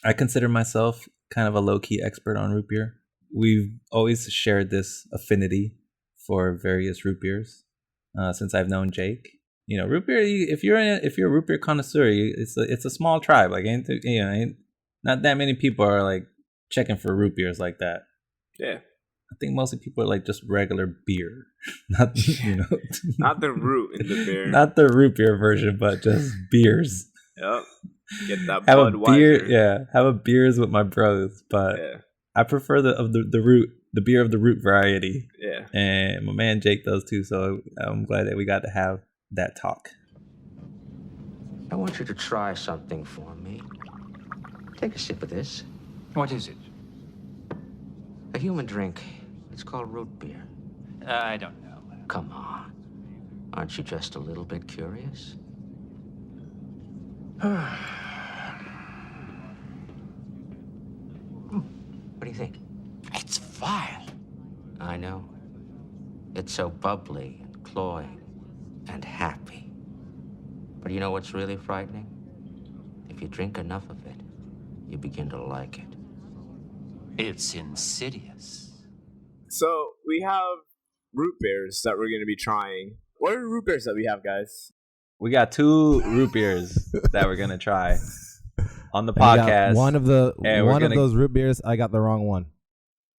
I consider myself kind of a low-key expert on root beer. We've always shared this affinity for various root beers since I've known Jake. You know, root beer. If you're a root beer connoisseur, it's a small tribe. Like, ain't not that many people are like checking for root beers like that. Yeah. I think mostly people are like just regular beer, not not the root in the beer, not the root beer version, but just beers. Yep. Get that have Budweiser. A beer, have a beers with my bros, but I prefer the root, the beer of the root variety. Yeah. And my man Jake does too, so I'm glad that we got to have that talk. I want you to try something for me. Take a sip of this. What is it? A human drink. It's called root beer. I don't know. Come on. Aren't you just a little bit curious? What do you think? It's vile. I know. It's so bubbly and cloying and happy. But you know what's really frightening? If you drink enough of it, you begin to like it. It's insidious. So we have root beers that we're going to be trying. What are the root beers that we have, guys? We got 2 root beers that we're gonna try on the podcast. One of those root beers, I got the wrong one.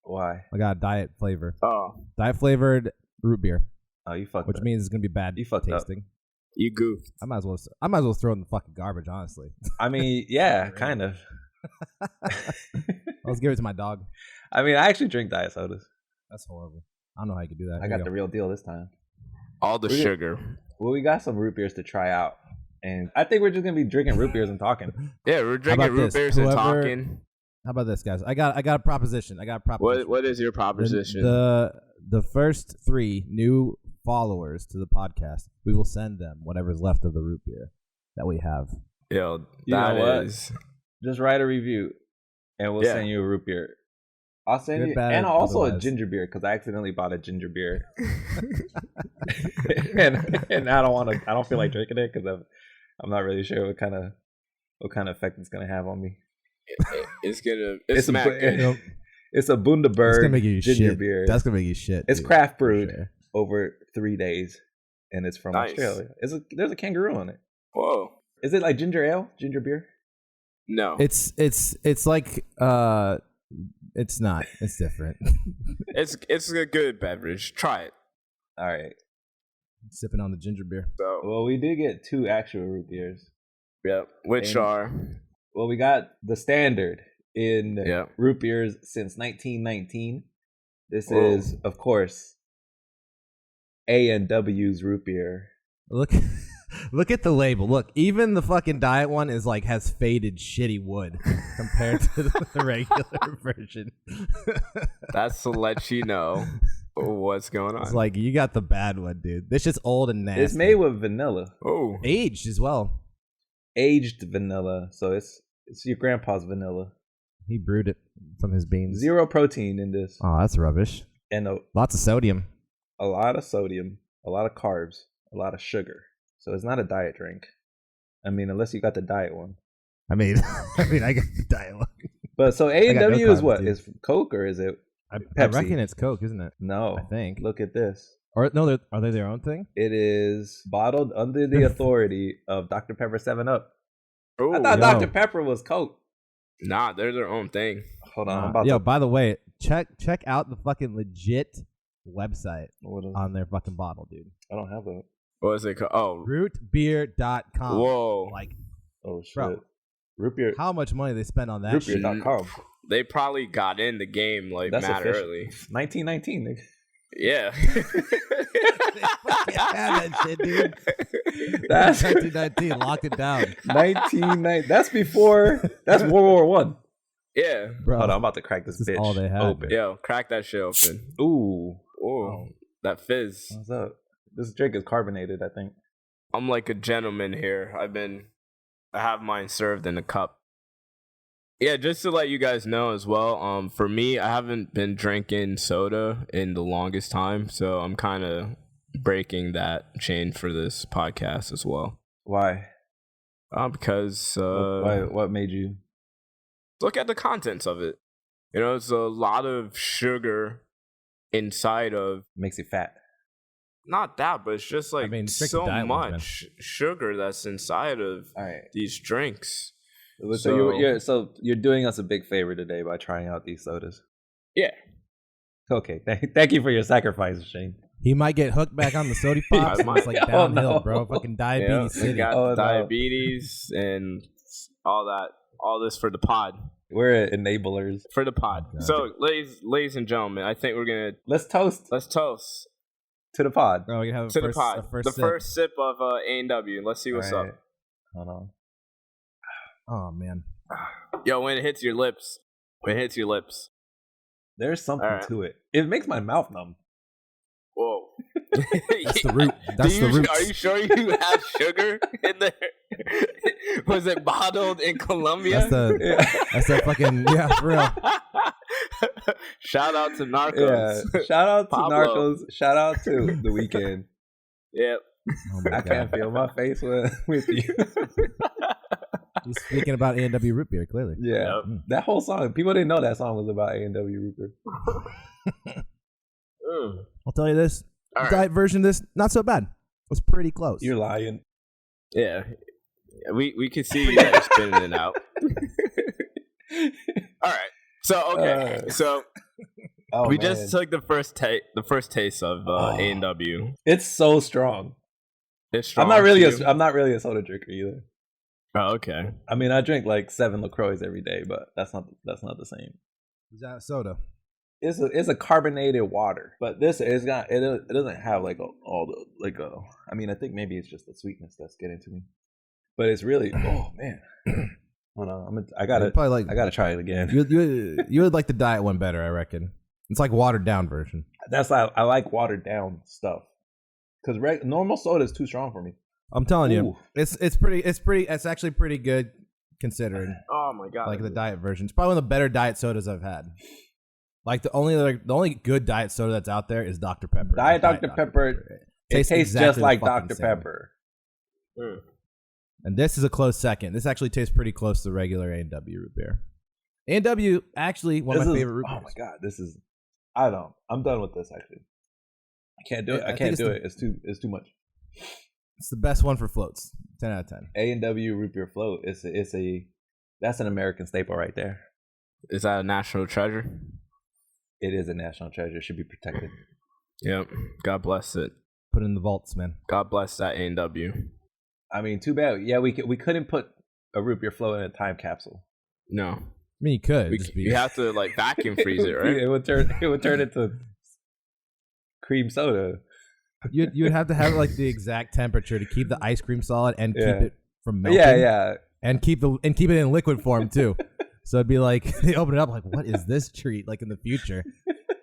Why? I got diet flavor. Oh, diet flavored root beer. Oh, you fucked. Which means it's gonna be bad. You fucked tasting. Up. You goofed. I might as well throw it in the fucking garbage. Honestly. I mean, yeah, kind of. Let's give it to my dog. I mean, I actually drink diet sodas. That's horrible. I don't know how you can do that. I got the real deal this time. All the sugar. Well, we got some root beers to try out, and I think we're just gonna be drinking root beers and talking. Yeah, we're drinking root beers and talking. How about this, guys? I got a proposition. What is your proposition? The first 3 new followers to the podcast, we will send them whatever's left of the root beer that we have. Yo, just write a review, and we'll send you a root beer. I'll send you, and also a ginger beer because I accidentally bought a ginger beer, and I don't feel like drinking it because I'm not really sure what kind of effect it's gonna have on me. It's a Bundaberg ginger beer. That's gonna make you shit. It's craft brewed over 3 days, and it's from Australia. There's a kangaroo on it. Whoa! Is it like ginger ale, ginger beer? No, it's like it's not. It's different. it's a good beverage. Try it. All right. Sipping on the ginger beer. So, well, we did get 2 actual root beers. Yep. Which are? Well, we got the standard in root beers since 1919. This is, of course, A&W's root beer. Look at the label. Look, even the fucking diet one is like has faded shitty wood compared to the regular version. That's to let you know what's going on. It's like you got the bad one, dude. This shit's old and nasty. It's made with vanilla. Oh, aged as well. Aged vanilla. So it's your grandpa's vanilla. He brewed it from his beans. 0 protein in this. Oh, that's rubbish. And Lots of sodium. a lot of sodium, a lot of carbs, a lot of sugar. So it's not a diet drink. I mean, unless you got the diet one. I mean, I got the diet one. But so got no A&W is carbs, what? dude. Is Coke or is it I Pepsi? reckon it's Coke, isn't it? No. I think. Look at this. Or no, are they their own thing? It is bottled under the authority of Dr. Pepper 7-Up. Oh, I thought yo. Dr. Pepper was Coke. nah, they're their own thing. Hold on. I'm about Yo, to... by the way, check out the fucking legit website What is... on their fucking bottle, dude. I don't have that. What is it called? Oh, Rootbeer.com. whoa. Like, Oh, shit. bro, Root beer. how much money they spend on that shit? Rootbeer.com. They probably got in the game like That's mad official. early. 1919. nigga. Yeah. Yeah, that shit, dude. That's 1919, locked it down. 1990. That's before. That's World War One. Yeah. Bro, Hold on, I'm about to crack this this is bitch all they had. open. Yo, crack that shit open. Ooh, Oh, that fizz. what's up? This drink is carbonated, I think. I'm like a gentleman here. I have mine served in a cup. Yeah, just to let you guys know as well, for me, I haven't been drinking soda in the longest time, so I'm kind of breaking that chain for this podcast as well. Why? Because Why? What made you? look at the contents of it. You know, it's a lot of sugar inside of, Makes you fat. not that, but it's just like mean, drink so the diet ones, man. much sugar that's inside of All right. these drinks. So you're doing us a big favor today by trying out these sodas. Yeah. Okay. Thank you for your sacrifice, Shane. He might get hooked back on the soda pops. And it's like Oh, downhill, no. bro. Fucking Yeah, diabetes we city. got Oh, no. diabetes and all that. All this for the pod. We're enablers. For the pod. God. So, ladies and gentlemen, I think Let's toast let's toast to the pod. Bro, we can have to a the first, pod. a first The sip. first sip of A&W. Let's see what's All right. up. Hold on. Oh man. Yo, when it hits your lips. There's something All right. to it. It makes my mouth numb. Whoa. That's the root. That's the roots. Are you sure you have sugar in there? Was it bottled in Colombia? That's that fucking, yeah, for real. Shout out to Narcos. Yeah. Shout out to Pablo. Narcos. Shout out to The Weeknd. Yep. Oh my I God. can't feel my face with you. He's speaking about A&W root beer, clearly. Yeah. Yep. That whole song. People didn't know that song was about A&W root beer. I'll tell you this. All The right. diet version of this, not so bad. It was pretty close. You're lying. Yeah. We can see you guys spinning it out. All right. So okay. So Oh, we man. just took the first taste of A&W. It's so strong. It's strong. I'm not really to a you? I'm not really a soda drinker either. Oh, okay. I mean, I drink like 7 LaCroix every day, but that's not the same. Is that soda? It's a carbonated water, but this is not. It doesn't have like all the like a. I mean, I think maybe it's just the sweetness that's getting to me, but it's really. Oh man, hold on. I gotta You'd probably like. I gotta try it again. You would like the diet one better, I reckon. It's like watered down version. That's why I like watered down stuff because normal soda is too strong for me. I'm telling Ooh. you, it's actually pretty good considering Oh my god. like the diet version. It's probably one of the better diet sodas I've had. Like the only good diet soda that's out there is Dr. Pepper. Diet Like Dr. Pepper. It tastes exactly just the like fucking Dr. same. Pepper. And this is a close second. This actually tastes pretty close to the regular A&W root beer. A&W actually one of my favorite root beers. Oh my god, this is. I'm done with this actually. I can't do it. I I think can't it's do the- it. It's too much. It's the best one for floats. 10 out of 10. A&W root beer float. That's an American staple right there. Is that a national treasure? It is a national treasure. It should be protected. Yep. God bless it. Put it in the vaults, man. God bless that A&W. I mean, too bad. Yeah, we couldn't put a root beer float in a time capsule. No. I mean, you could. You have to like vacuum freeze it, right? It would turn into cream soda. You would have to have like the exact temperature to keep the ice cream solid and Yeah. keep it from melting. Yeah. And keep it in liquid form too. So it'd be like they open it up like, what is this treat like in the future?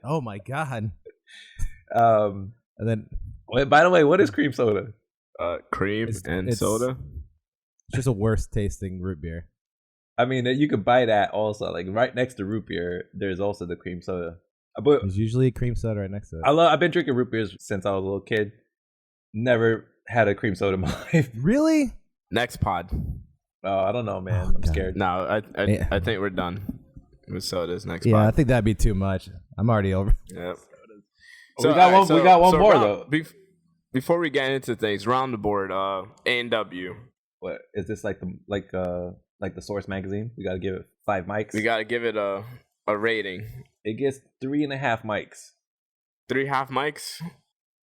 Oh my god! And then Wait, by the way, what is cream soda? Cream and soda. It's just a worse tasting root beer. I mean, you could buy that also. Like right next to root beer, there's also the cream soda. But There's usually a cream soda right next to it. I've been drinking root beers since I was a little kid. Never had a cream soda in my life. Really? Next pod. Oh, I don't know, man. Oh, I'm God. scared. No, I think we're done with sodas next Yeah, I pod. think that'd be too much. I'm already over. Yep. We got one. We got one more though. Before we get into things, round the board. A&W. What is this like the Source magazine? We got to give it 5 mics. We gotta give it a rating. It gets 3.5 mics. 3.5 mics.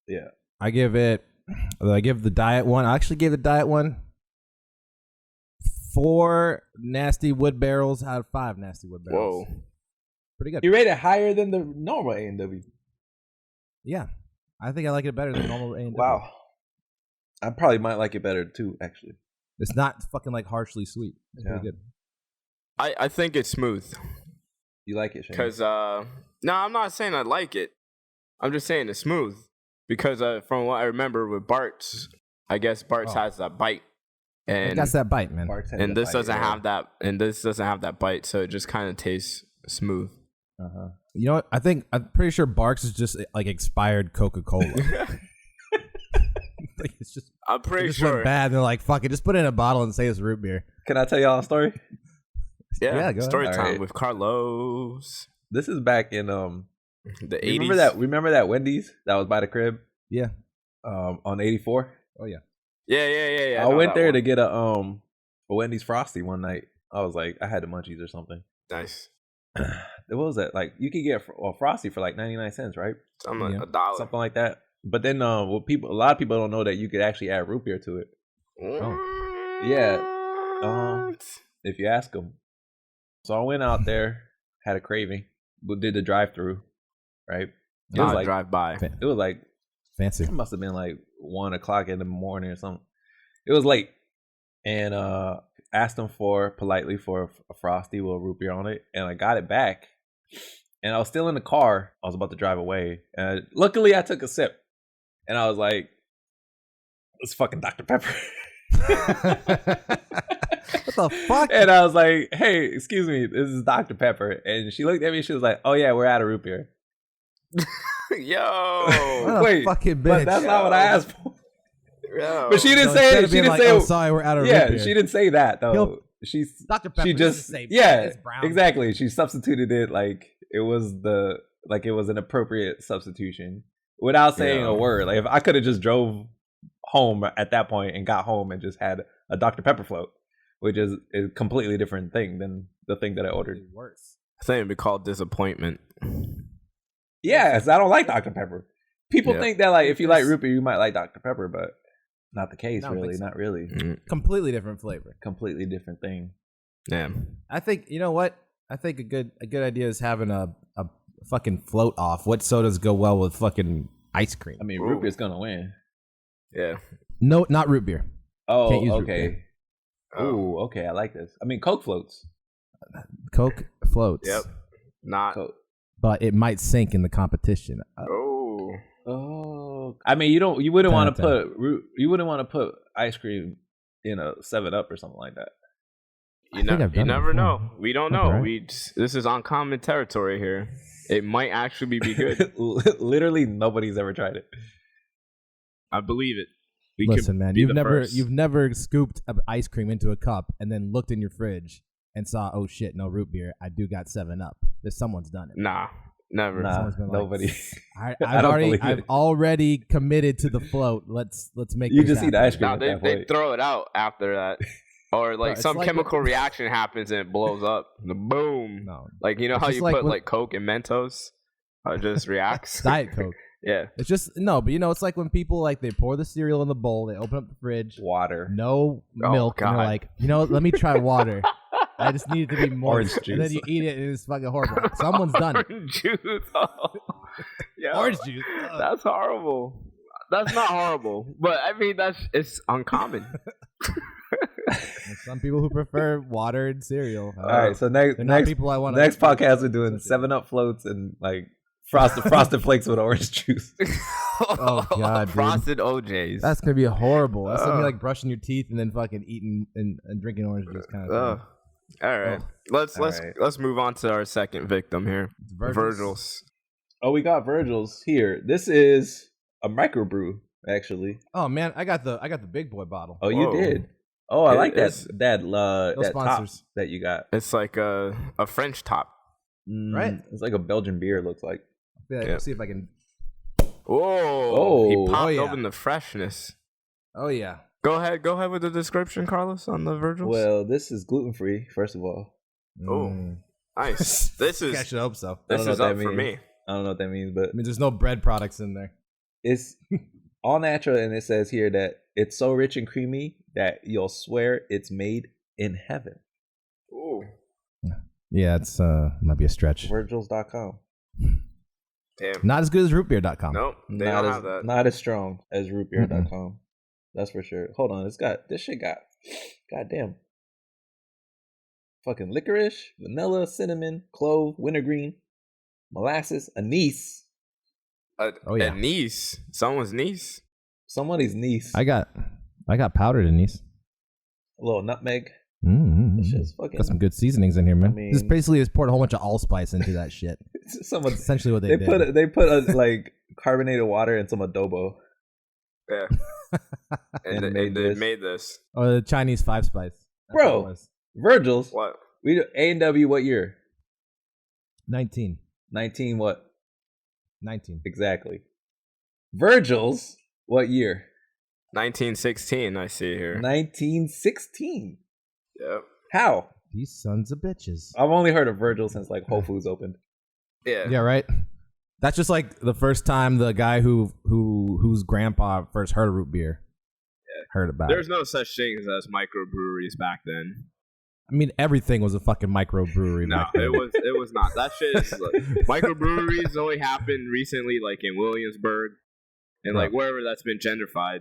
Yeah. I give the diet one. I actually gave the diet one 4 nasty wood barrels out of 5 nasty wood barrels. Whoa. Pretty good. You rate it higher than the normal A&W. Yeah. I think I like it better than normal A&W. Wow. I probably might like it better too, actually. It's not fucking like harshly sweet. It's pretty good. I think it's smooth. You like it, Shane? Because no, I'm not saying I like it. I'm just saying it's smooth. Because from what I remember with Bart's, I guess Bart's has that bite, and That's that bite, man. and this doesn't have that, and this doesn't have that bite, so it just kind of tastes smooth. You know what? I'm pretty sure Barks is just like expired Coca-Cola. Like it's just I'm pretty just sure. went bad. And they're like, fuck it, just put it in a bottle and say it's root beer. Can I tell y'all a story? Yeah, go ahead. story All time right. with Carlos. This is back in The 80s. Remember that Wendy's that was by the crib Yeah. on 84? Oh yeah. Yeah. I know went that there one. to get a Wendy's Frosty one night. I was like, I had the munchies or something. Nice. What was that? Like you could get a Frosty for like 99 cents, right? Something Yeah. like $1. Something like that. But then a lot of people don't know that you could actually add root beer to it. Yeah. If you ask them. So I went out there, had a craving, but did the drive-through, right? It was Not like drive by. It was like Fancy. it must have been like 1:00 in the morning or something. It was late, and asked them politely for a Frosty with a root beer on it, and I got it back. And I was still in the car. I was about to drive away, and luckily I took a sip, and I was like, "It's fucking Dr. Pepper." What the fuck? And I was like, "Hey, excuse me, this is Dr. Pepper." And she looked at me. She was like, "Oh yeah, we're out of root beer." Yo. What a Wait, fucking bitch. but that's not what I asked for. Yo. But she didn't So say instead it. of She being didn't like, say. "Oh, sorry, we're out of root Yeah, beer." she didn't say that though. He'll- She's Dr. Pepper. she just say, yeah, it's brown. exactly. She substituted it like it was an appropriate substitution without saying Yeah. a word. Like if I could have just drove home at that point and got home and just had a Dr. Pepper float, which is a completely different thing than the thing that I ordered. Worse. I think it'd be called disappointment. Yes, I don't like Dr. Pepper. People Yeah. think that like if you like root beer, you might like Dr. Pepper, but not the case. I don't think Really, so. not really. Completely different flavor. Completely different thing. Yeah. I think you know what? I think a good idea is having a fucking float off. What sodas go well with fucking ice cream? I mean, Ooh. root beer's gonna win. Yeah. No, not root beer. Oh, Can't use root okay. beer. Oh, okay. I like this. I mean, Coke floats. Coke floats. Yep. Not. Coke. But it might sink in the competition. Oh. Oh, I mean, you wouldn't want to Dun, put ice cream in a 7-Up or something like that. You, I think I've you done it never before. know. We don't know. Okay. This is uncommon territory here. It might actually be good. Literally, nobody's ever tried it. I believe it. We Listen, could man, be you've the never first. you've never scooped ice cream into a cup and then looked in your fridge and saw, oh shit, no root beer. I do got 7-Up. There's someone's done it. Nah, never. Nah, Someone's been like, nobody. I've don't believe I've it. already committed to the float. Let's make. You this just eat the happen. ice cream. Nah, at they that they point. throw it out after that, or like it's some like chemical what- reaction happens and it blows up. The boom. No, Like you know It's how just you like put what- like Coke and Mentos, how it just reacts. Diet Coke. Yeah. It's just no, but you know, it's like when people like they pour the cereal in the bowl, they open up the fridge, Water. no Oh, milk, and they're God. like, you know, let me try water. I just need it to be moist, Orange and then juice. you eat it, and it's fucking horrible. Someone's done it. Orange juice. Oh. Yeah. Orange juice. Ugh. That's horrible. That's not horrible, but I mean it's uncommon. There's some people who prefer water and cereal. All right, so next They're not next people I want. next podcast we're doing 7-Up floats and like frosted flakes with orange juice. Oh, God, dude. Frosted OJs. That's gonna be horrible. That's gonna be like brushing your teeth and then fucking eating and drinking orange juice kind of thing. All right. Let's move on to our second victim here. Virgil's. Oh, we got Virgil's here. This is a microbrew, actually. Oh man, I got the big boy bottle. Oh, you did. Oh, I like that that top that you got. It's like a French top, right? It's like a Belgian beer. It looks like. Yeah, let's see if I can. Oh, he popped open the freshness. Oh yeah. Go ahead with the description, Carlos, on the Virgils. Well, this is gluten free. First of all. Oh, nice. This is. I should hope so. This is up for me. I don't know what that means, but there's no bread products in there. It's all natural, and it says here that it's so rich and creamy that you'll swear it's made in heaven. Ooh. Yeah, it's might be a stretch. Virgils.com. Damn. Not as good as rootbeer.com. Nope. They don't have that. Not as strong as rootbeer.com. That's for sure. Hold on, this shit got goddamn fucking licorice, vanilla, cinnamon, clove, wintergreen, molasses, anise. Anise. Someone's niece. Somebody's niece. I got powdered anise. A little nutmeg. This shit's fucking. Got some good seasonings in here, man. I mean, this basically just poured a whole bunch of allspice into that shit. That's essentially what they did. They put like carbonated water and some adobo. Yeah. and they made this. Oh, the Chinese 5-spice. Bro, Virgil's. What? We do A&W what year? 19. 19 what? 19. Exactly. Virgil's what year? 1916, I see here. 1916. Yep. How? These sons of bitches. I've only heard of Virgil since like Whole Foods opened. Yeah. Yeah, right? That's just like the first time the guy whose grandpa first heard of root beer heard about There's it. no such thing as microbreweries back then. I mean, everything was a fucking microbrewery. No, it was not. That shit is microbreweries only happened recently, like in Williamsburg and like wherever that's been gentrified.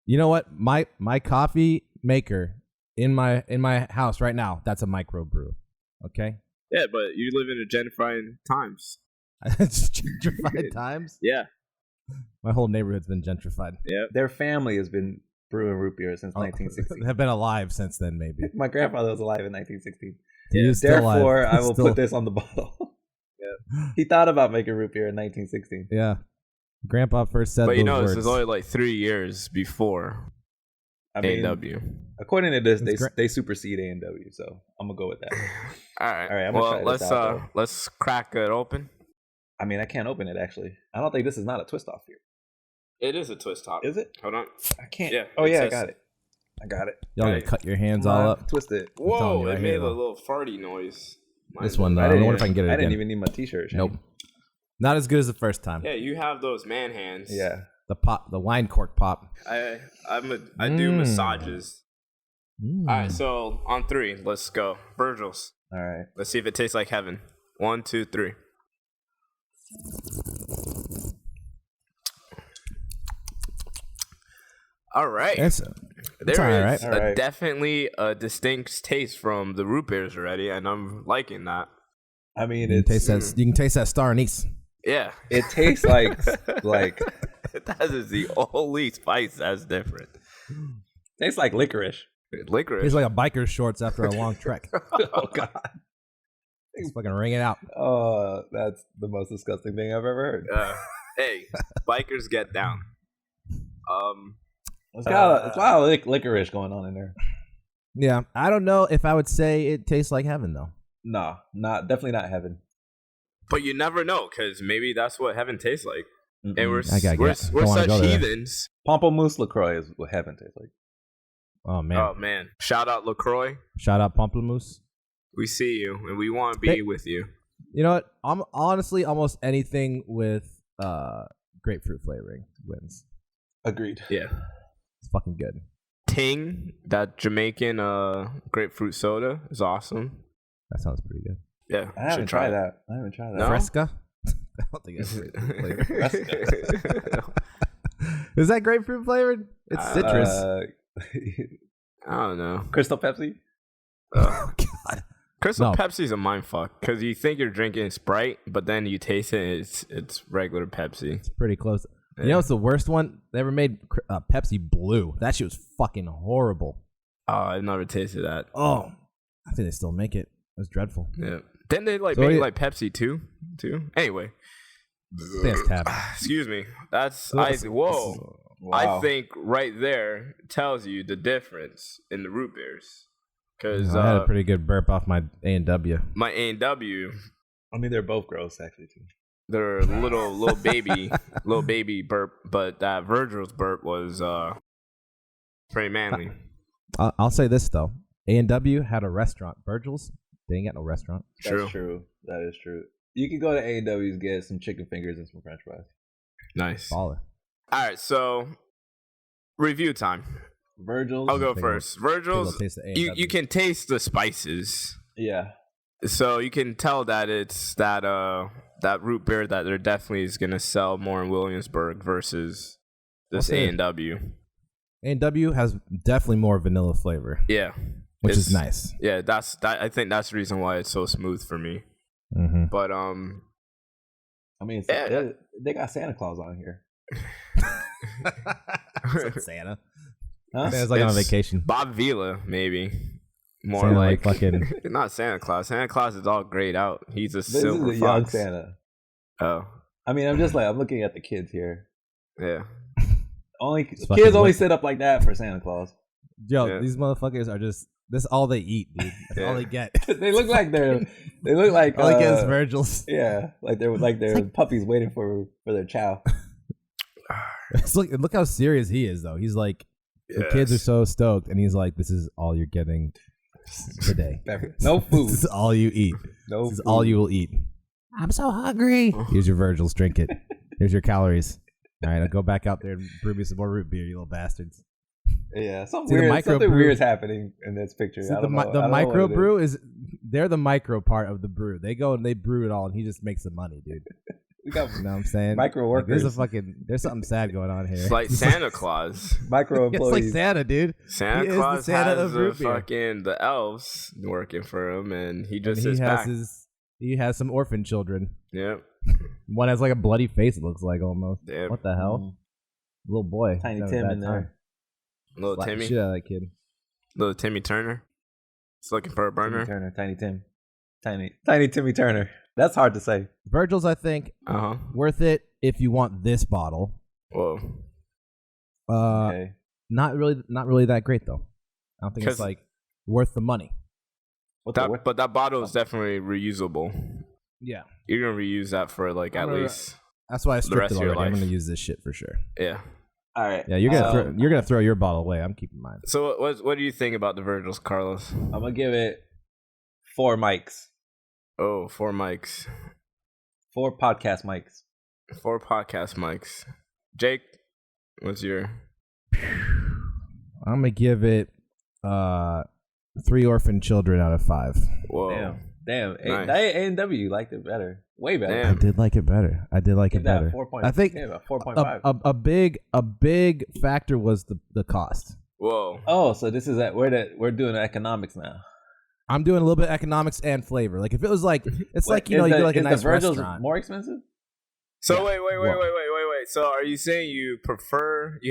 You know what? My coffee maker in my house right now, that's a microbrew. Okay? Yeah, but you live in a gentrifying times. It's gentrified times? Yeah. My whole neighborhood's been gentrified. Yeah. Their family has been brewing root beer since 1916. Have been alive since then, maybe. My grandfather was alive in 1916. Yeah. Therefore, I will put this on the bottle. Yeah. He thought about making root beer in 1916. Yeah. Grandpa first said but those words. This is only like 3 years before A&W. According to this, they supersede A&W, so I'm gonna go with that. All right. All right. I'm gonna try this out, let's crack it open. I mean, I can't open it actually. I don't think this is not a twist off here. It is a twist top. Is it? Hold on. I can't. Yeah. Oh yeah, I got it. Y'all gonna cut your hands all up? Twist it. Whoa! It made a little farty noise. This one, though. I wonder if I can get it. I didn't even need my T-shirt. Nope. Not as good as the first time. Yeah, you have those man hands. Yeah. The wine cork pop. I do massages. All right, so on 3, let's go. Virgil's. All right. Let's see if it tastes like heaven. 1, 2, 3. All right. There is definitely a distinct taste from the root beers already, and I'm liking that. I mean, you can taste that star anise. Yeah, it tastes like that is the only spice that's different. Tastes like licorice. Licorice. Tastes like a biker's shorts after a long trek. Oh God. It's fucking ring it out. Oh, that's the most disgusting thing I've ever heard. Hey, bikers get down. It's got a lot of licorice going on in there. Yeah, I don't know if I would say it tastes like heaven though. No, definitely not heaven. But you never know, because maybe that's what heaven tastes like. Mm-mm. And we're such heathens. Pamplemousse LaCroix is what heaven tastes like. Oh man. Shout out LaCroix. Shout out Pamplemousse. We see you, and we want to be with you. You know what? I'm honestly almost anything with grapefruit flavoring wins. Agreed. Yeah. It's fucking good. Ting, that Jamaican grapefruit soda, is awesome. That sounds pretty good. Yeah, I haven't tried that. No? Fresca? I don't think it's Fresca. Is that grapefruit flavored? It's citrus. I don't know. Crystal Pepsi? Oh God. Crystal Pepsi's a mind fuck because you think you're drinking Sprite, but then you taste it, it's regular Pepsi. It's pretty close. Yeah. You know what's the worst one? They ever made Pepsi Blue. That shit was fucking horrible. Oh, I never tasted that. Oh, I think they still make it. It was dreadful. Yeah. Then they like So make yeah. like Pepsi too. Anyway. I think it's Tab. Excuse me. That's Wow. I think right there tells you the difference in the root beers. Because I had a pretty good burp off my A&W. my A&W, I mean, they're both gross actually too. they're little baby burp, but that Virgil's burp was pretty manly. I'll say this though. A&W had a restaurant. Virgil's, they ain't got no restaurant. That's true. That is true. You can go to A&W's, get some chicken fingers and some French fries. Nice. All Baller. right, so review time. Virgil's. I'll go Take a- first. Virgil's, take a taste of you A&W. can taste the spices. Yeah. So you can tell that it's that root beer that they're definitely is gonna sell more in Williamsburg versus this Okay. A&W. A&W has definitely more vanilla flavor. Yeah, which is nice. Yeah, I think that's the reason why it's so smooth for me. Mm-hmm. But I mean, they got Santa Claus on here. Santa. Huh? It's like on vacation. Bob Vila, maybe. More Santa, like fucking. not Santa Claus. Santa Claus is all grayed out. He's a This is silver a young fox. Santa. Oh, I mean, I'm looking at the kids here. yeah. Kids fucking only lit. sit up like that for Santa Claus. Yo, Yeah. these motherfuckers are just. This is all they eat, dude. That's all they get. They look like They look like. all they get is Virgil's. Yeah, like they're puppies waiting for their chow. It's look how serious he is, though. He's like, the kids are so stoked, and he's like, "This is all you're getting today. No food. This is all you eat. No This is food. all you will eat." I'm so hungry. Here's your Virgil's. Drink it. Here's your calories. All right, I'll go back out there and brew me some more root beer, you little bastards. Yeah, See, the something microbrew- weird's happening in this picture. See, I the don't know. I don't know micro what it brew they're the micro part of the brew. They go and they brew it all, and he just makes the money, dude. We got You know what I'm saying? micro Like, workers, there's something sad going on here. It's like Santa Claus. micro It's like employees. Santa, dude. He Santa is the Claus Santa has of root beer. the elves working for him, and he just And sits back. he has some orphan children. Yep. One has like a bloody face. It looks like almost. Yep. What the hell? Little boy. Tiny He's having a Tim bad in time. there. Little Slap the Timmy. shit out of that kid. Little Timmy Turner. He's looking for a burner. Timmy Turner, Tiny Tim, Tiny Timmy Turner. That's hard to say. Virgil's, I think, Uh-huh. worth it if you want this bottle. Whoa. Okay. Not really that great though. I don't think it's 'Cause- like worth the money. What But that bottle is definitely reusable. Yeah, You're gonna reuse that for like at I'm gonna- least that's why I the stripped rest it of your already. I'm life. gonna use this shit for sure. Yeah. All right. Yeah, you're gonna throw your bottle away. I'm keeping mine. So what do you think about the Virgils, Carlos? I'm gonna give it 4 mics, Oh, 4 mics. 4 podcast mics. 4 podcast mics. Jake, what's your I'm gonna give it 3 orphan children out of 5. whoa. Damn. Nice. A&W liked it better. Way better. Damn. I did like it better. Give that 4.5. I think Yeah, 4.5. a big factor was the cost. Whoa. Oh, so this is we're doing economics now. I'm doing a little bit of economics and flavor. Like if it was like it's like you Is go like a is nice the Virgil's restaurant. more expensive? So Yeah. wait. So are you saying you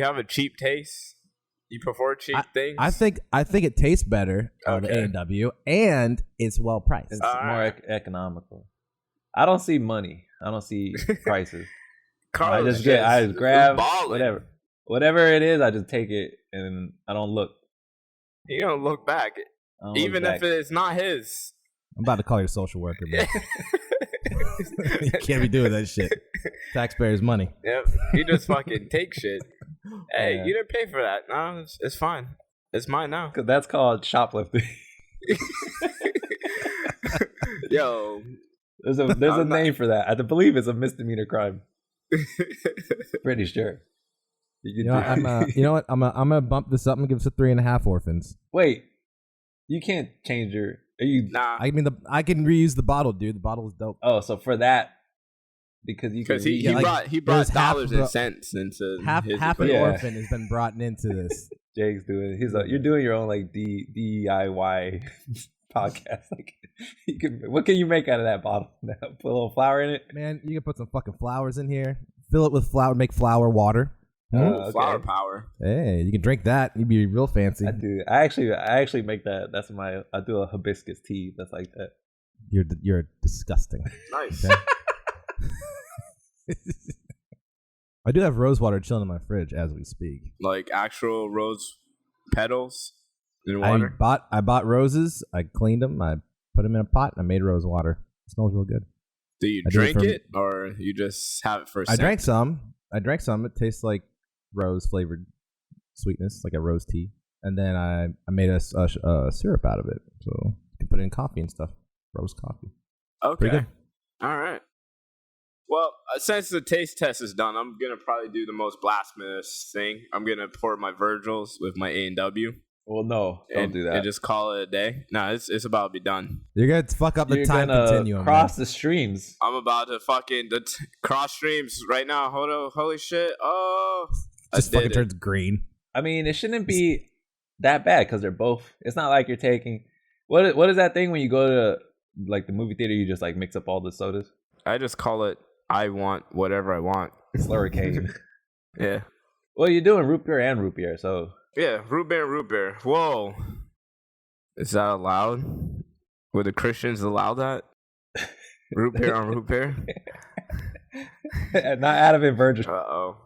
have a cheap taste? You prefer cheap things? I think it tastes better on the Okay. A&W, and it's well priced. It's All more right. economical. I don't see money. I don't see prices. I Carlos just grab balling. whatever it is. I just take it and I don't look. You don't look back, I don't even look if back. it's not his. I'm about to call you a social worker, bro. You can't be doing that shit. Taxpayers' money. Yep. You just fucking take shit. Hey, Yeah. you didn't pay for that. No, it's fine. It's mine now. 'Cause that's called shoplifting. Yo. There's a I'm not- name for that. I believe it's a misdemeanor crime. Pretty sure. You know, I'm gonna bump this up and give us a 3.5 orphans. Wait, you can't change your. Are you? Nah. I mean, I can reuse the bottle, dude. The bottle is dope. Oh, so for that, because you can. Because he reuse- he there's brought half dollars of and the- cents into Half his an equation. Yeah. orphan has been brought into this. Jake's doing. You're doing your own like DIY podcast. Like, you can. What can you make out of that bottle? Put a little flour in it. Man, you can put some fucking flowers in here. Fill it with flour. Make flour water. Oh, flower power. Hey, you can drink that. You'd be real fancy. I do. I actually make that. That's I do a hibiscus tea. That's like that. You're disgusting. Nice. Okay? I do have rose water chilling in my fridge as we speak. Like actual rose petals in water? I bought roses. I cleaned them. I put them in a pot. And I made rose water. It smells real good. Do you drink it or you just have it for a I drank some. It tastes like rose flavored sweetness, like a rose tea. And then I made a syrup out of it. So you can put it in coffee and stuff. Rose coffee. Okay. All right. Well, since the taste test is done, I'm going to probably do the most blasphemous thing. I'm going to pour my Virgils with my A&W. Well, no, don't do that. And just call it a day. No, it's about to be done. You're going to fuck up the time continuum. Cross the streams. I'm about to fucking cross streams right now. Holy shit. Oh. Just fucking turns green. I mean, it shouldn't be that bad because they're both. It's not like you're taking. What is that thing when you go to like the movie theater? You just like mix up all the sodas. I just call it. I want whatever I want. Slurricane. Yeah. Well, you're doing root beer and root beer, so. Yeah, root beer. Whoa. Is that allowed? Would the Christians allow that? Root beer on root beer? Not Adam and Virgil. Uh-oh.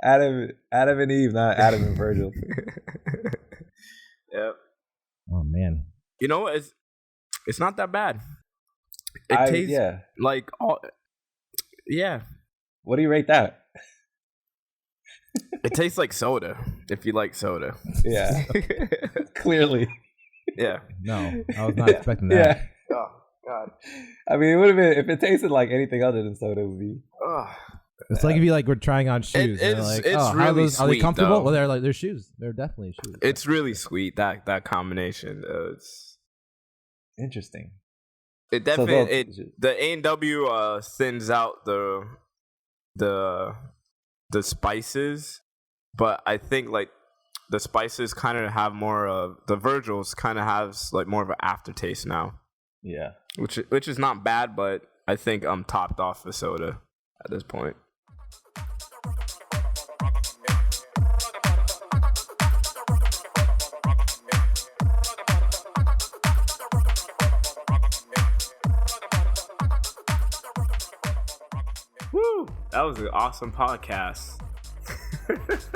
Adam and Eve, not Adam and Virgil. Yep. Oh, man. You know what? It's not that bad. It tastes like all. Yeah. What do you rate that? It tastes like soda, if you like soda. Yeah. Clearly. Yeah. No, I was not expecting that. Yeah. Oh, God. I mean, it would have been, if it tasted like anything other than soda, it would be. It's like if you were trying on shoes. It's like, really sweet, are they comfortable? though. Well, they're shoes. They're definitely shoes. It's really sweet, that combination. It's interesting. It definitely the A&W thins out the spices, but I think like the spices kind of have more of the Virgils kind of has like more of an aftertaste now. Yeah, which is not bad, but I think I'm topped off with soda at this point. Woo! That was an awesome podcast.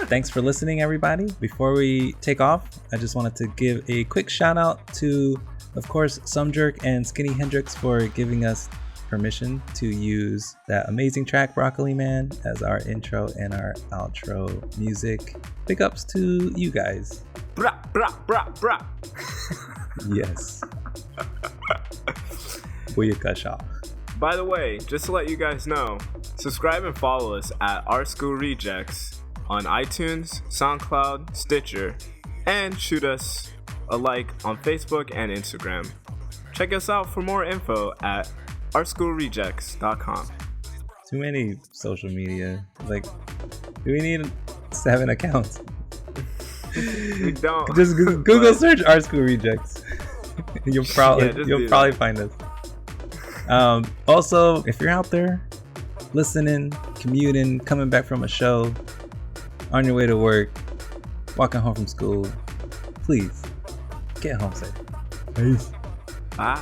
Thanks for listening, everybody. Before we take off, I just wanted to give a quick shout out to, of course, Some Jerk and Skinny Hendrix for giving us permission to use that amazing track Broccoli Man as our intro and our outro music. Big ups to you guys. Brah, brah, brah, brah. Yes. Booyakasha. By the way, just to let you guys know, subscribe and follow us at Our School Rejects on iTunes, SoundCloud, Stitcher, and shoot us a like on Facebook and Instagram. Check us out for more info at ourschoolrejects.com. Too many social media. Like, do we need 7 accounts? We don't. Just Google search Our School Rejects. You'll probably find us. Also, if you're out there listening, commuting, coming back from a show, on your way to work, walking home from school, please get home safe. Peace. Bye.